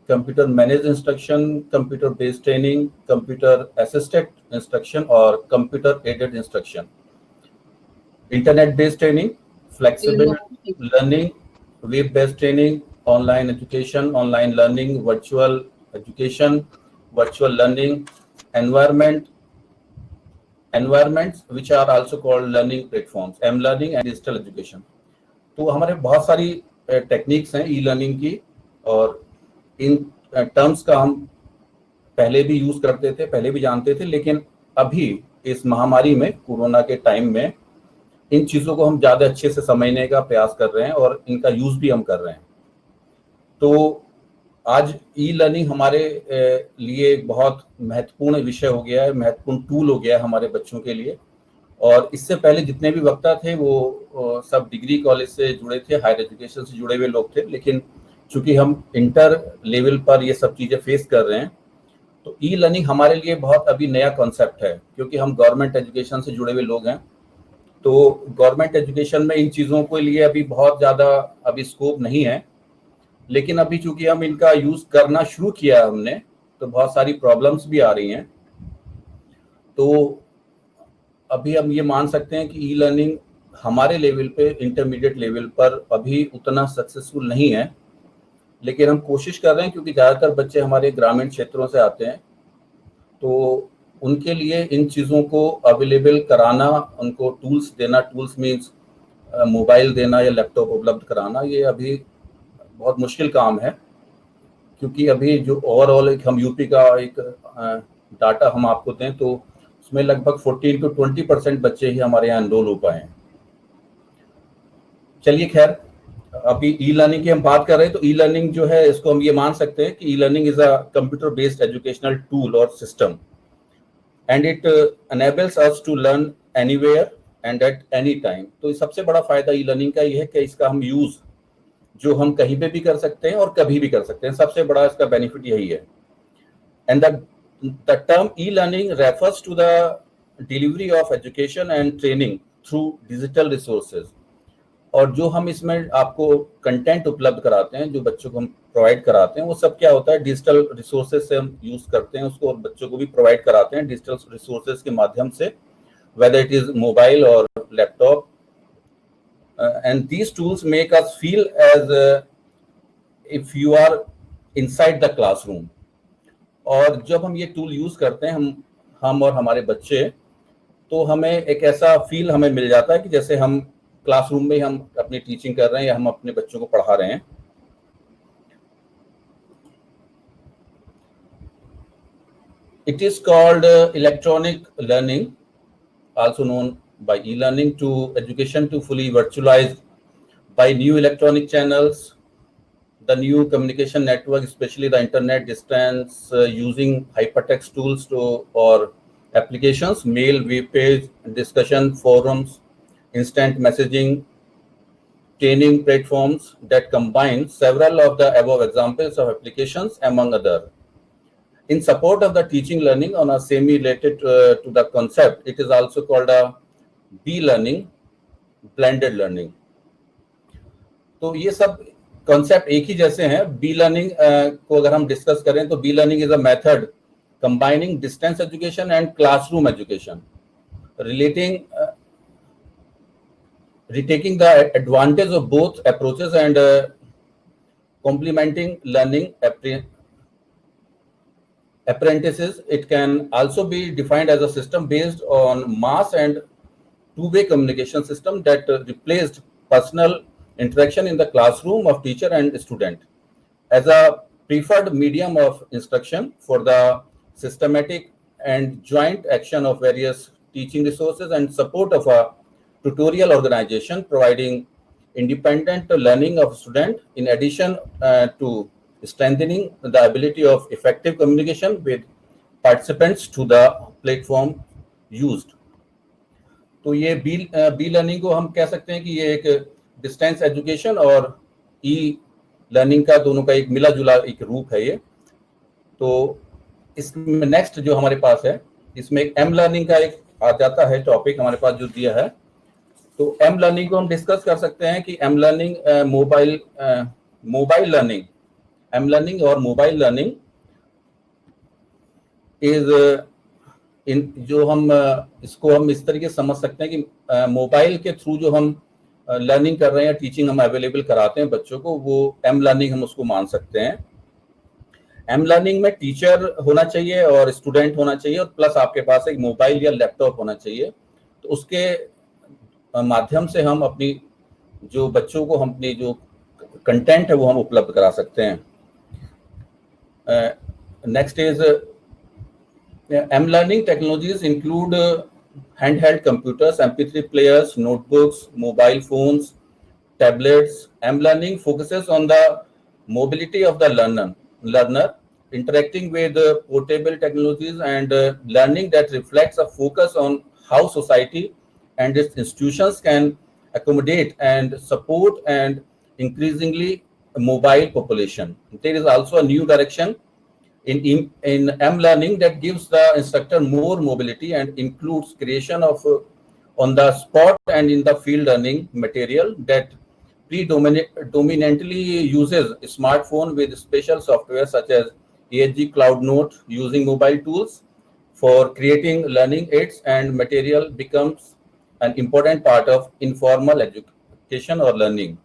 computer managed instruction, computer based training, computer assisted instruction or computer aided instruction, internet based training, flexible learning, web based training, online education, online learning, virtual education, virtual learning, environments which are also called learning platforms, m-learning and digital education. तो हमारे बहुत सारी techniques हैं e learning की और in terms का हम पहले भी यूज करते थे, पहले भी जानते थे, लेकिन अभी इस महामारी में, कोरोना के टाइम में इन चीज़ों को हम ज़्यादा अच्छे से समझने का प्रयास कर रहे हैं और इनका यूज भी हम कर रहे हैं। तो आज ई लर्निंग हमारे लिए बहुत महत्वपूर्ण विषय हो गया है, महत्वपूर्ण टूल हो गया है हमारे बच्चों के लिए। और इससे पहले जितने भी वक्ता थे वो सब डिग्री कॉलेज से जुड़े थे, हायर एजुकेशन से जुड़े हुए लोग थे, लेकिन चूंकि हम इंटर लेवल पर ये सब चीज़ें फेस कर रहे हैं तो ई लर्निंग हमारे लिए बहुत अभी नया कॉन्सेप्ट है, क्योंकि हम गवर्नमेंट एजुकेशन से जुड़े हुए लोग हैं। तो गवर्नमेंट एजुकेशन में इन चीज़ों के लिए अभी बहुत ज़्यादा अभी स्कोप नहीं है, लेकिन अभी चूंकि हम इनका यूज़ करना शुरू किया हमने तो बहुत सारी प्रॉब्लम्स भी आ रही हैं। तो अभी हम ये मान सकते हैं कि ई लर्निंग हमारे लेवल पे, इंटरमीडिएट लेवल पर अभी उतना सक्सेसफुल नहीं है, लेकिन हम कोशिश कर रहे हैं, क्योंकि ज़्यादातर बच्चे हमारे ग्रामीण क्षेत्रों से आते हैं, तो उनके लिए इन चीज़ों को अवेलेबल कराना, उनको टूल्स देना, टूल्स मीन्स मोबाइल देना या लैपटॉप उपलब्ध कराना, ये अभी बहुत मुश्किल काम है। क्योंकि अभी जो ओवरऑल हम यूपी का एक डाटा हम आपको दें तो उसमें लगभग 14 to 20% बच्चे ही हमारे यहाँ एनरोल हो पाए हैं। चलिए खैर, अभी ई लर्निंग की हम बात कर रहे हैं तो ई लर्निंग जो है इसको हम ये मान सकते हैं कि e learning is a computer based educational tool और system and it enables us to learn anywhere and at any time. तो सबसे बड़ा फायदा ई लर्निंग का ये है कि इसका हम यूज जो हम कहीं पे भी कर सकते हैं और कभी भी कर सकते हैं, सबसे बड़ा इसका बेनिफिट यही है। And the The term e-learning refers to the delivery of education and training through digital resources. और जो हम इसमें आपको कंटेंट उपलब्ध कराते हैं, जो बच्चों को हम प्रोवाइड कराते हैं, वो सब क्या होता है, डिजिटल रिसोर्सेज से हम यूज करते हैं उसको, और बच्चों को भी प्रोवाइड कराते हैं डिजिटल रिसोर्सेज के माध्यम से, whether it is mobile or laptop, and these tools make us feel as if you are inside the classroom. और जब हम ये टूल यूज करते हैं, हम और हमारे बच्चे, तो हमें एक ऐसा फील हमें मिल जाता है कि जैसे हम क्लासरूम में हम अपनी टीचिंग कर रहे हैं या हम अपने बच्चों को पढ़ा रहे हैं. It is called electronic learning, also known by e-learning, to education to fully virtualized by new electronic channels, the new communication network, especially the internet, distance, using hypertext tools or applications, mail, web page, discussion forums, instant messaging, training platforms that combine several of the above examples of applications, among others. In support of the teaching learning on a semi-related to the concept, it is also called a B-learning, blended learning. तो ये सब concept एक ही जैसे हैं. Be learning को अगर हम discuss करें तो be learning is a method combining distance education and classroom education, retaking the advantage of both approaches and complementing learning apprentices. It can also be defined as a system based on mass and two-way communication system that replaced personal interaction in the classroom of teacher and student as a preferred medium of instruction for the systematic and joint action of various teaching resources and support of a tutorial organization providing independent learning of student, in addition to strengthening the ability of effective communication with participants to the platform used. तो ये be learning को हम कह सकते हैं कि ये एक डिस्टेंस एजुकेशन और ई लर्निंग का दोनों का एक मिला जुला एक रूप है ये. तो इसमें नेक्स्ट जो हमारे पास है, इसमें एक एम लर्निंग का एक आ जाता है टॉपिक हमारे पास जो दिया है. तो एम लर्निंग को हम डिस्कस कर सकते हैं कि am learning mobile learning, am learning और मोबाइल लर्निंग इज इन जो हम इसको हम इस तरीके से समझ सकते हैं कि मोबाइल के थ्रू जो हम लर्निंग कर रहे हैं, टीचिंग हम अवेलेबल कराते हैं बच्चों को, वो एम लर्निंग हम उसको मान सकते हैं. एम लर्निंग में टीचर होना चाहिए और स्टूडेंट होना चाहिए और प्लस आपके पास एक मोबाइल या लैपटॉप होना चाहिए. तो उसके माध्यम से हम अपनी जो बच्चों को हम अपनी जो कंटेंट है वो हम उपलब्ध करा सकते हैं. Next is am learning technologies include handheld computers, MP3 players, notebooks, mobile phones, tablets. M-learning focuses on the mobility of the learner interacting with portable technologies and learning that reflects a focus on how society and its institutions can accommodate and support and increasingly mobile population. There is also a new direction in M-learning that gives the instructor more mobility and includes creation of on the spot and in the field learning material that predominantly uses smartphone with special software such as ASG Cloud Note. Using mobile tools for creating learning aids and material becomes an important part of informal education or learning.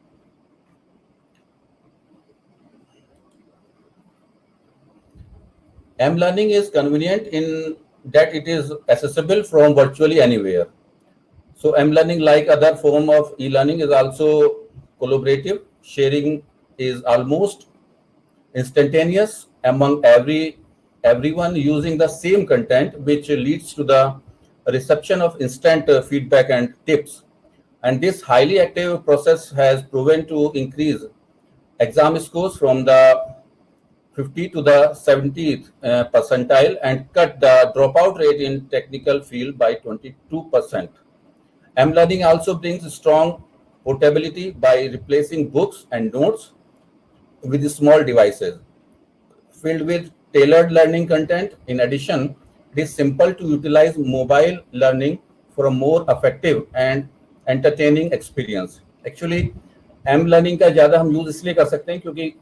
M-learning is convenient in that it is accessible from virtually anywhere. So M-learning, like other form of e-learning, is also collaborative. Sharing is almost instantaneous among everyone using the same content, which leads to the reception of instant feedback and tips. And this highly active process has proven to increase exam scores from the 50 to the 70th percentile and cut the dropout rate in technical field by 22%. M-learning also brings strong portability by replacing books and notes with small devices filled with tailored learning content. In addition, it is simple to utilize mobile learning for a more effective and entertaining experience. Actually, M learning का ज़्यादा हम use इसलिए कर सकते हैं क्योंकि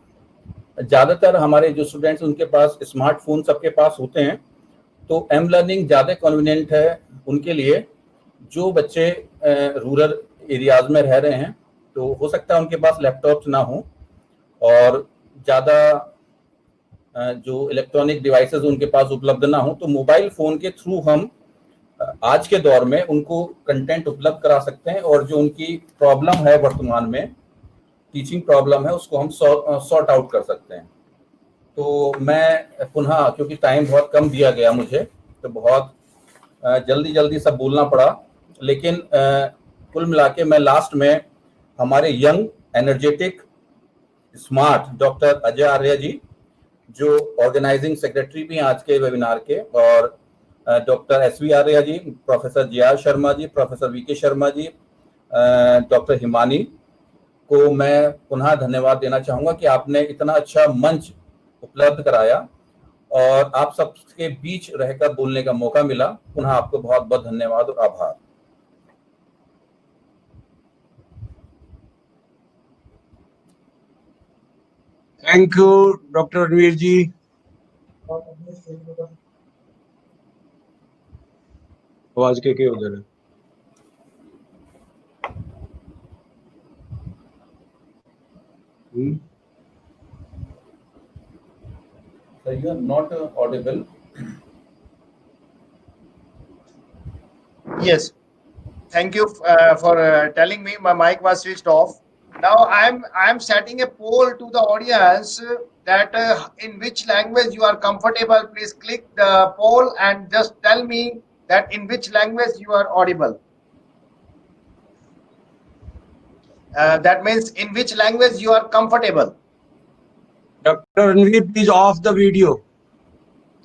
ज़्यादातर हमारे जो स्टूडेंट्स उनके पास स्मार्टफोन सबके पास होते हैं, तो एम लर्निंग ज़्यादा कन्वीनियंट है उनके लिए जो बच्चे रूरल एरियाज में रह रहे हैं। तो हो सकता है उनके पास लैपटॉप्स ना हो और ज़्यादा जो इलेक्ट्रॉनिक डिवाइसेस उनके पास उपलब्ध ना हो, तो मोबाइल फ़ोन के थ्रू हम आज के दौर में उनको कंटेंट उपलब्ध करा सकते हैं और जो उनकी प्रॉब्लम है वर्तमान में, टीचिंग प्रॉब्लम है, उसको हम सॉर्ट आउट कर सकते हैं। तो मैं पुनः, क्योंकि टाइम बहुत कम दिया गया मुझे, तो बहुत जल्दी सब बोलना पड़ा, लेकिन कुल मिला के मैं लास्ट में हमारे young energetic smart doctor Ajay Arya ji, जो ऑर्गेनाइजिंग सेक्रेटरी भी हैं आज के वेबिनार के, और डॉक्टर एसवी आर्य जी, professor JR. Sharma ji, professor VK. Sharma ji, doctor Himani को मैं पुनः धन्यवाद देना चाहूँगा कि आपने इतना अच्छा मंच उपलब्ध कराया और आप सबके बीच रहकर बोलने का मौका मिला। पुनः आपको बहुत बहुत धन्यवाद और आभार। थैंक यू डॉक्टर रणवीर जी। आवाज के उधर है। So you are not audible. Yes. Thank you for telling me my mic was switched off. Now I am setting a poll to the audience that in which language you are comfortable. Please click the poll and just tell me that in which language you are audible. That means in which language you are comfortable. Dr. Ranveer, please off the video.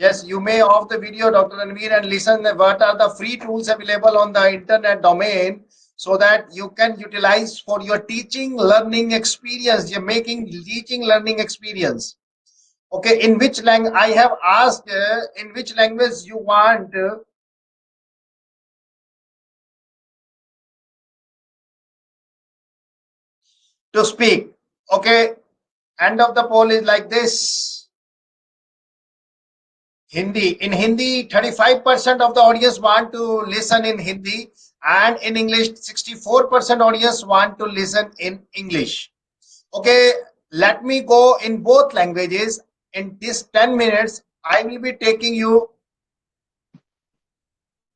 Yes, you may off the video, Dr. Ranveer, and listen what are the free tools available on the internet domain so that you can utilize for your teaching learning experience. You're making teaching learning experience. Okay, in which language I have asked in which language you want to speak. Okay, end of the poll is like this. Hindi. In Hindi, 35% of the audience want to listen in Hindi, and in English, 64% audience want to listen in English. Okay, let me go in both languages. In this 10 minutes, I will be taking you.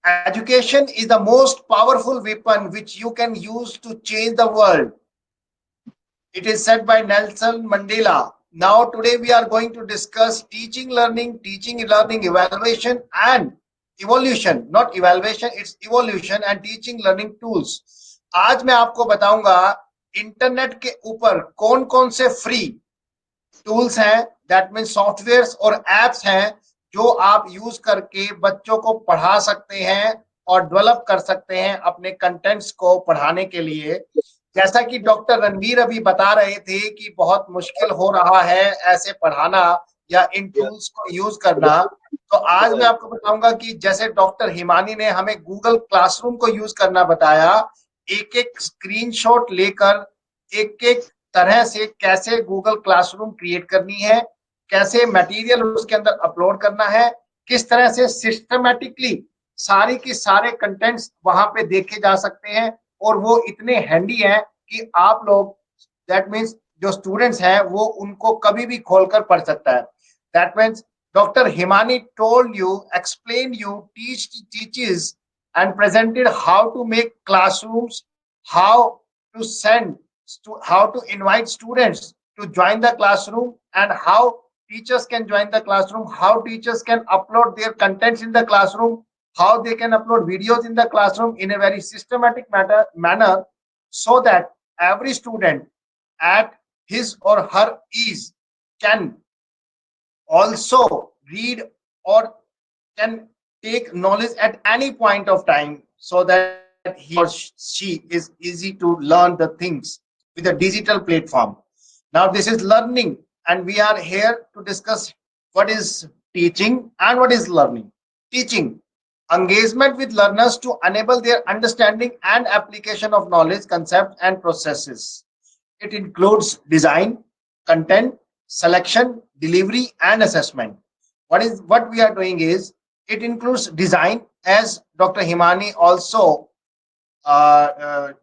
Education is the most powerful weapon which you can use to change the world. It is said by Nelson Mandela. Now today we are going to discuss teaching learning evaluation and evolution, not evaluation, it's evolution and teaching learning tools. आज मैं आपको बताऊंगा internet के ऊपर कौन कौन से free tools हैं, दैट मीन सॉफ्टवेयर्स और एप्स हैं जो आप यूज करके बच्चों को पढ़ा सकते हैं और डेवलप कर सकते हैं अपने कंटेंट्स को पढ़ाने के लिए। जैसा कि डॉक्टर रणवीर अभी बता रहे थे कि बहुत मुश्किल हो रहा है ऐसे पढ़ाना या इन टूल्स को यूज करना, तो आज मैं आपको बताऊंगा कि जैसे डॉक्टर हिमानी ने हमें गूगल क्लासरूम को यूज करना बताया, एक एक स्क्रीनशॉट लेकर एक एक तरह से कैसे गूगल क्लासरूम क्रिएट करनी है, कैसे मटेरियल उसके अंदर अपलोड करना है, किस तरह से सिस्टमैटिकली सारी की सारे कंटेंट्स वहां पे देखे जा सकते हैं और वो इतने हैंडी हैं कि आप लोग दैट मीन्स जो स्टूडेंट्स हैं वो उनको कभी भी खोलकर पढ़ सकता है। That means doctor Himani told you, explain you, teaches and presented how to make classrooms, how to invite students to join the classroom, and how teachers can join the classroom, how teachers can upload their contents in the classroom, how they can upload videos in the classroom in a very systematic manner so that every student at his or her ease can also read or can take knowledge at any point of time so that he or she is easy to learn the things with a digital platform. Now this is learning and we are here to discuss what is teaching and what is learning? Teaching, engagement with learners to enable their understanding and application of knowledge, concepts, and processes. It includes design, content, selection, delivery, and assessment. What we are doing is it includes design, as Dr. Himani also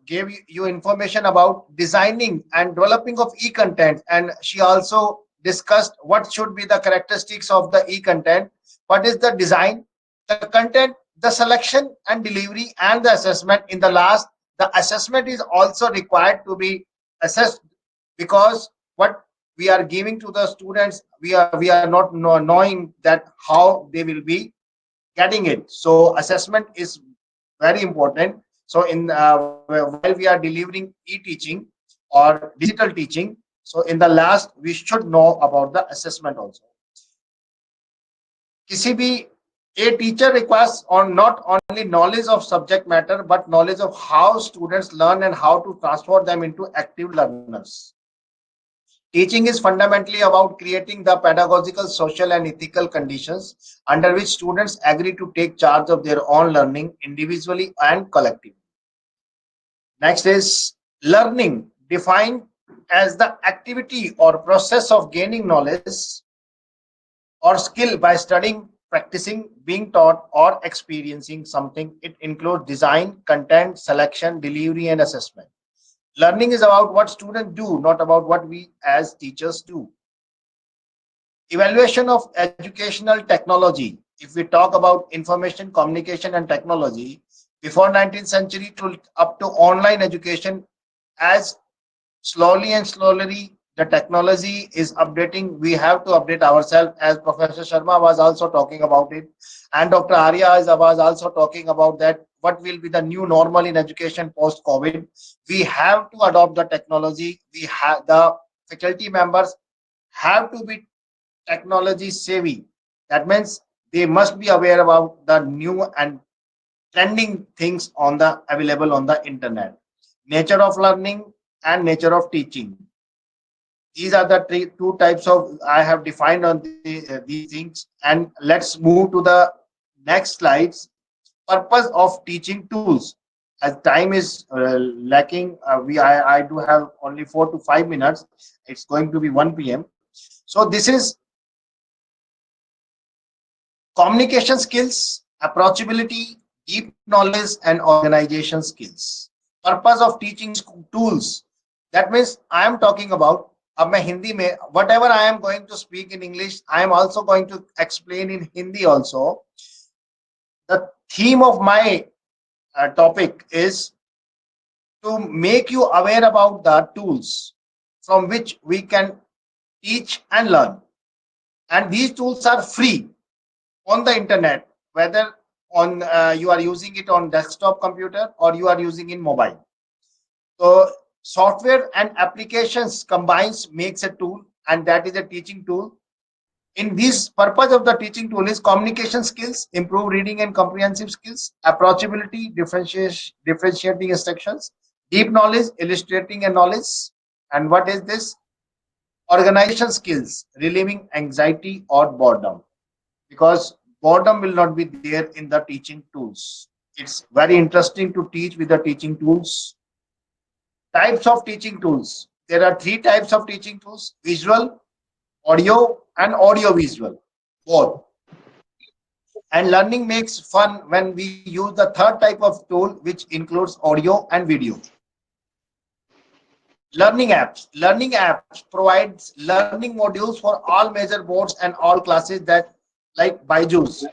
gave you information about designing and developing of e-content, and she also discussed what should be the characteristics of the e-content, what is the design, the content, the selection and delivery, and the assessment. In the last, the assessment is also required to be assessed, because what we are giving to the students, we are not knowing that how they will be getting it. So assessment is very important. So in while we are delivering e-teaching or digital teaching, so in the last we should know about the assessment also. किसी भी a teacher requires on not only knowledge of subject matter but knowledge of how students learn and how to transform them into active learners. Teaching is fundamentally about creating the pedagogical, social, and ethical conditions under which students agree to take charge of their own learning individually and collectively. Next is learning, defined as the activity or process of gaining knowledge or skill by studying, practicing, being taught, or experiencing something. It includes design, content, selection, delivery, and assessment. Learning is about what students do, not about what we as teachers do. Evaluation of educational technology. If we talk about information, communication, and technology, before 19th century to up to online education, as slowly the technology is updating, we have to update ourselves, as Professor Sharma was also talking about it, and Dr. Arya was also talking about that. What will be the new normal in education post-COVID? We have to adopt the technology. We have the faculty members have to be technology savvy. That means they must be aware about the new and trending things on the available on the internet. Nature of learning and nature of teaching. These are the two types of I have defined on these things. And let's move to the next slides. Purpose of teaching tools. As time is lacking, I do have only 4 to 5 minutes. It's going to be 1 p.m. So this is communication skills, approachability, deep knowledge, and organization skills. Purpose of teaching tools. That means I am talking about, अब मैं हिंदी में whatever I am going to speak in English, I am also going to explain in Hindi also. The theme of my topic is to make you aware about the tools from which we can teach and learn. And these tools are free on the internet, whether on you are using it on desktop computer or you are using in mobile. So software and applications combines makes a tool, and that is a teaching tool. In this, purpose of the teaching tool is communication skills, improve reading and comprehensive skills, approachability, differentiating instructions, deep knowledge, illustrating a knowledge, and what is this? Organization skills, relieving anxiety or boredom, because boredom will not be there in the teaching tools. It's very interesting to teach with the teaching tools. Types of teaching tools. There are 3 types of teaching tools: visual, audio, and audio-visual, both. And learning makes fun when we use the 3rd type of tool, which includes audio and video. Learning apps. Learning apps provides learning modules for all major boards and all classes, that like Byju's.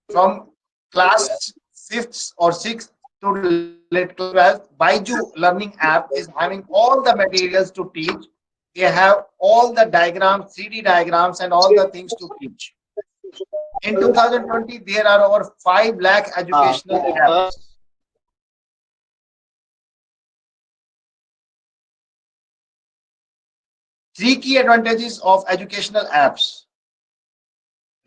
From class 5th or 6th to 12th, Byju learning app is having all the materials to teach. They have all the diagrams, 3D diagrams, and all the things to teach. In 2020, there are over 5 lakh educational apps. 3 key advantages of educational apps: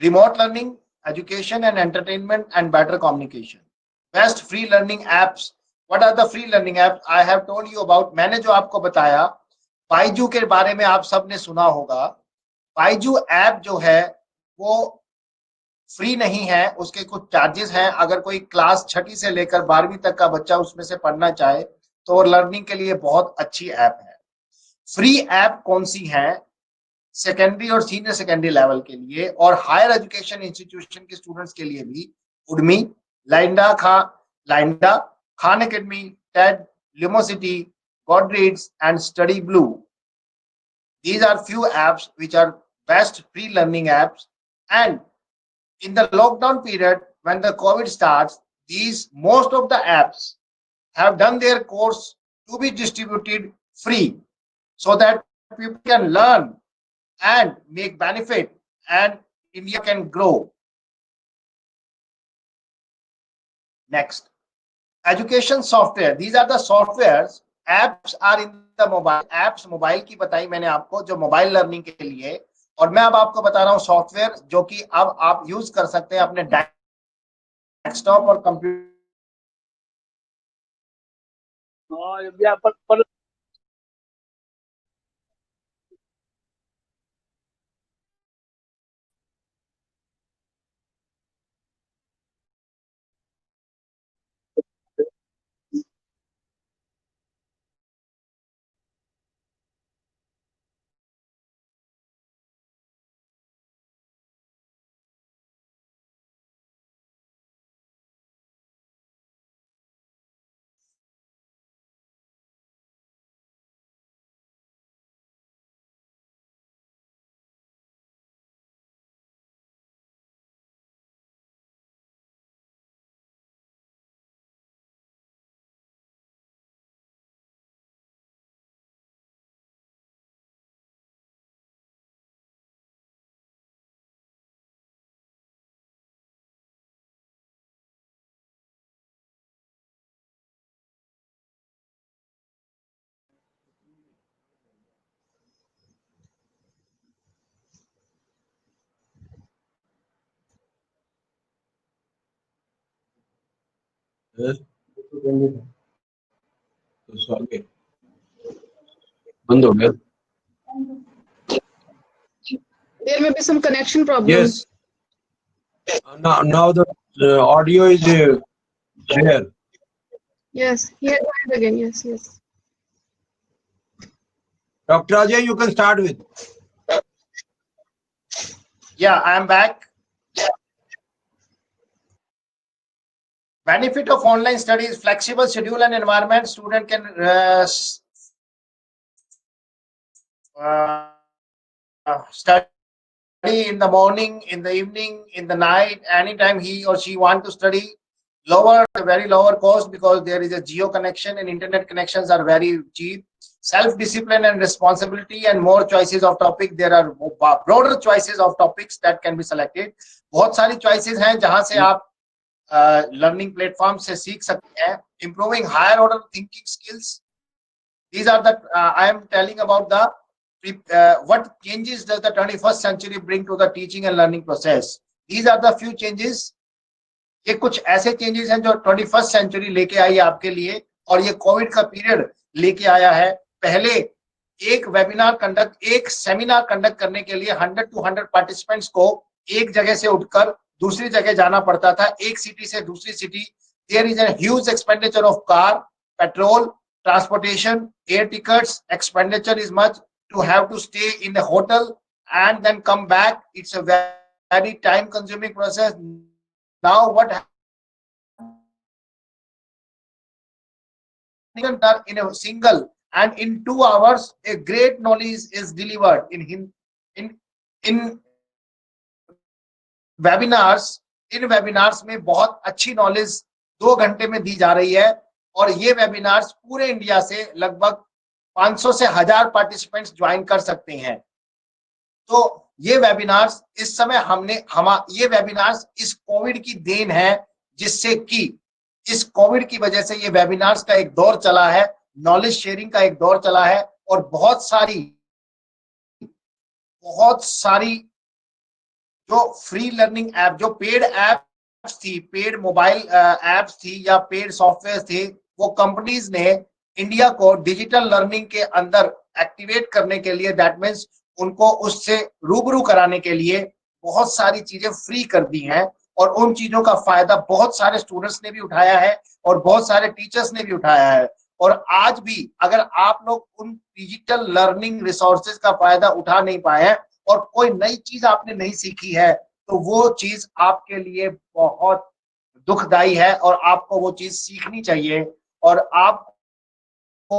remote learning, education and entertainment, and better communication. Best free learning apps. What are the free learning apps? I have told you about. मैंने जो आपको बताया, बाइजू के बारे में आप सबने सुना होगा. बाइजू ऐप जो है वो फ्री नहीं है, उसके कुछ चार्जेस हैं। अगर कोई क्लास 6ठी से लेकर 12वीं तक का बच्चा उसमें से पढ़ना चाहे तो लर्निंग के लिए बहुत अच्छी ऐप है। फ्री ऐप कौन सी है सेकेंडरी और सीनियर सेकेंडरी लेवल के लिए और हायर एजुकेशन इंस्टीट्यूशन के स्टूडेंट्स के लिए भी? Udemy, Lynda, Khan Academy, TED, Lumosity, Goodreads and Study Blue. These are few apps which are best free learning apps. And in the lockdown period, when the COVID starts, most of the apps have done their course to be distributed free so that people can learn and make benefit and India can grow. Next, education software. These are the softwares. Apps are in the mobile. Apps mobile की बताई मैंने आपको, जो mobile learning के लिए, और मैं अब आपको बता रहा हूँ सॉफ्टवेयर जो कि अब आप यूज कर सकते हैं अपने डेस्कटॉप और कंप्यूटर। बंद हो गया। There may be some connection problem. Yes. Now the audio is there. Yes. Here again. Yes. Yes. Dr. Ajay, you can start with. Yeah, I am back. Benefit of online study is flexible schedule and environment. Student can study in the morning, in the evening, in the night, anytime he or she want to study. Very lower cost because there is a geo connection and internet connections are very cheap. Self-discipline and responsibility and more choices of topic. There are broader choices of topics that can be selected. बहुत सारी choices हैं जहां से आप learning platform से सीख सकते हैं. Improving higher order thinking skills. These are the I am telling about the what changes does the 21st century bring to the teaching and learning process. These are the few changes. ये कुछ ऐसे changes हैं जो 21st century लेके आई है आपके लिए, और ये कोविड का पीरियड लेके आया है. पहले एक सेमिनार कंडक्ट करने के लिए 100 to 100 पार्टिसिपेंट्स को एक जगह से उठकर दूसरी जगह जाना पड़ता था, एक सिटी से दूसरी city. There is a huge expenditure of car, petrol, transportation, air tickets. Expenditure is much to have to stay in the hotel and then come back. It's a very time consuming process. Now what in a single and in 2 hours a great knowledge is delivered in webinars. In webinars में बहुत अच्छी knowledge 2 घंटे में दी जा रही है, और ये वेबिनार्स पूरे इंडिया से लगभग 500 से 1000 पार्टिसिपेंट्स ज्वाइन कर सकते हैं. तो ये वेबिनार्स इस समय ये वेबिनार्स इस कोविड की देन है, जिससे कि इस कोविड की वजह से ये वेबिनार्स का एक दौर चला है, नॉलेज शेयरिंग का एक दौर चला है, और बहुत सारी जो फ्री लर्निंग ऐप, जो पेड ऐप्स थी, पेड मोबाइल ऐप्स थी या पेड सॉफ्टवेयर थे, वो कंपनीज ने इंडिया को डिजिटल लर्निंग के अंदर एक्टिवेट करने के लिए, दैट मीन्स उनको उससे रूबरू कराने के लिए बहुत सारी चीजें फ्री कर दी हैं और उन चीजों का फायदा बहुत सारे स्टूडेंट्स ने भी उठाया है और बहुत सारे टीचर्स ने भी उठाया है। और आज भी अगर आप लोग उन डिजिटल लर्निंग रिसोर्सेज का फायदा उठा नहीं पाए हैं और कोई नई चीज आपने नहीं सीखी है, तो वो चीज आपके लिए बहुत दुखदाई है और आपको वो चीज सीखनी चाहिए। और आपको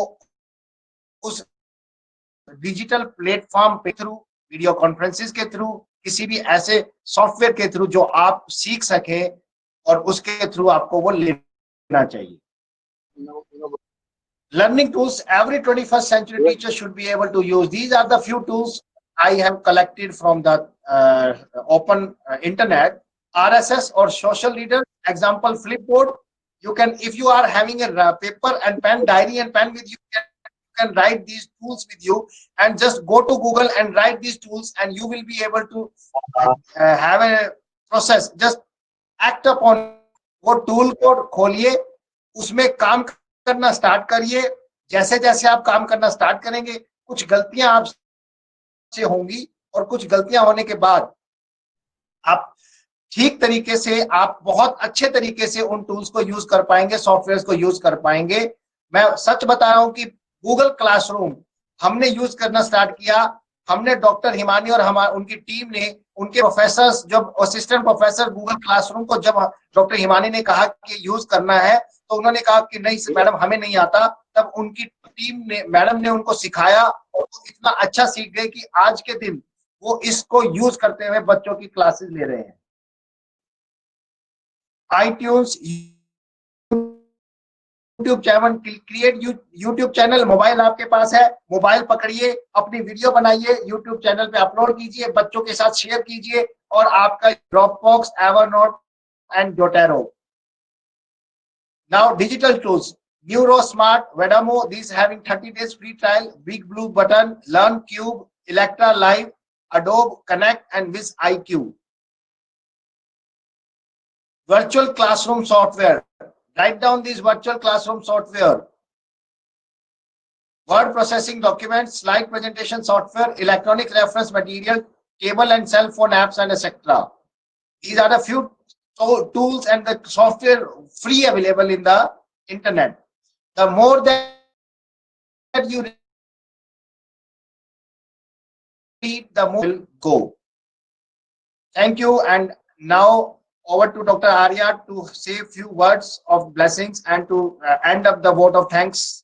उस डिजिटल प्लेटफॉर्म पे थ्रू, वीडियो कॉन्फ्रेंसिस के थ्रू, किसी भी ऐसे सॉफ्टवेयर के थ्रू जो आप सीख सके, और उसके थ्रू आपको वो लेना चाहिए। Learning tools, every 21st century teacher should be able to use. These are the few tools I have collected from the open internet. RSS or social reader, example Flipboard. You can, if you are having a paper and pen, diary and pen with you, you can write these tools with you and just go to Google and write these tools, and you will be able to have a process. Just act upon वो tool को खोलिए, उसमें काम करना start करिए। जैसे जैसे आप काम करना स्टार्ट करेंगे, कुछ गलतियां आपसे होंगी और कुछ गलतियां होने के बाद आप ठीक तरीके से, आप बहुत अच्छे तरीके से उन टूल्स को यूज कर पाएंगे, सॉफ्टवेयर को यूज कर पाएंगे। मैं सच बता रहा हूं कि गूगल क्लासरूम हमने यूज करना स्टार्ट किया, हमने डॉक्टर हिमानी और उनकी टीम ने, उनके प्रोफेसर्स, जब असिस्टेंट प्रोफेसर गूगल क्लासरूम को जब डॉक्टर हिमानी ने कहा कि यूज करना है, तो उन्होंने कहा कि नहीं मैडम हमें नहीं आता। तब उनकी टीम ने, मैडम ने उनको सिखाया और वो इतना अच्छा सीख गए कि आज के दिन वो इसको यूज करते हुए बच्चों की क्लासेस ले रहे हैं। iTunes, YouTube channel, create YouTube channel. Mobile आपके पास है, मोबाइल पकड़िए, अपनी वीडियो बनाइए, यूट्यूब चैनल पे अपलोड कीजिए, बच्चों के साथ शेयर कीजिए, और आपका Dropbox, Evernote and Zotero. Now digital tools, NeuroSmart, Vedamo, these having 30 days free trial, Big Blue Button, LearnCube, Electra Live, Adobe Connect and WizIQ. Virtual classroom software. Write down these virtual classroom software. Word processing documents, slide presentation software, electronic reference material, cable and cell phone apps, and etc. These are the few tools and the software free available in the internet. The more that you read, the more will go. Thank you. And now over to Dr. Arya to say a few words of blessings and to end up the vote of thanks.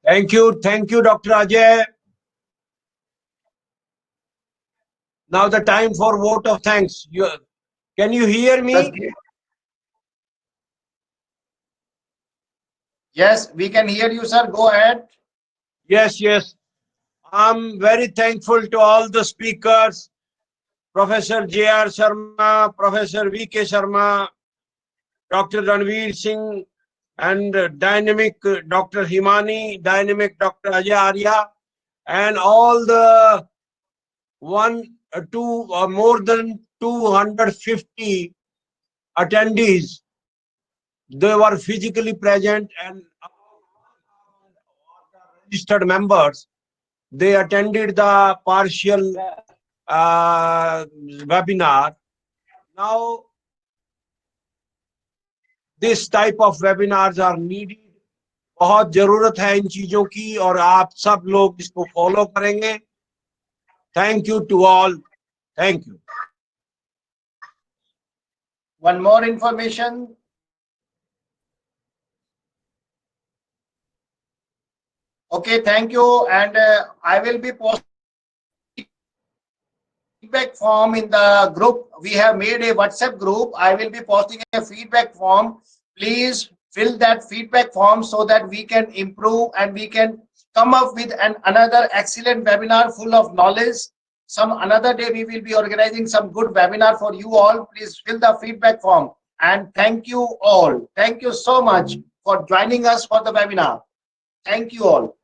Thank you, Dr. Ajay. Now the time for vote of thanks. Can you hear me? Yes, we can hear you, sir. Go ahead. Yes. I'm very thankful to all the speakers, Professor J.R. Sharma, Professor V.K. Sharma, Dr. Ranveer Singh, and dynamic Dr. Himani, dynamic Dr. Ajay Arya, and all the more than 250 attendees. They were physically present, and registered members, they attended the partial webinar. Now, this type of webinars are needed. बहुत जरूरत है इन चीजों की, और आप सब लोग इसको फॉलो करेंगे। Thank you to all. Thank you. One more information. Okay, thank you. And I will be posting feedback form in the group. We have made a WhatsApp group. I will be posting a feedback form. Please fill that feedback form so that we can improve and we can come up with another excellent webinar full of knowledge. Another day we will be organizing some good webinar for you all. Please fill the feedback form. And thank you all. Thank you so much for joining us for the webinar. Thank you all.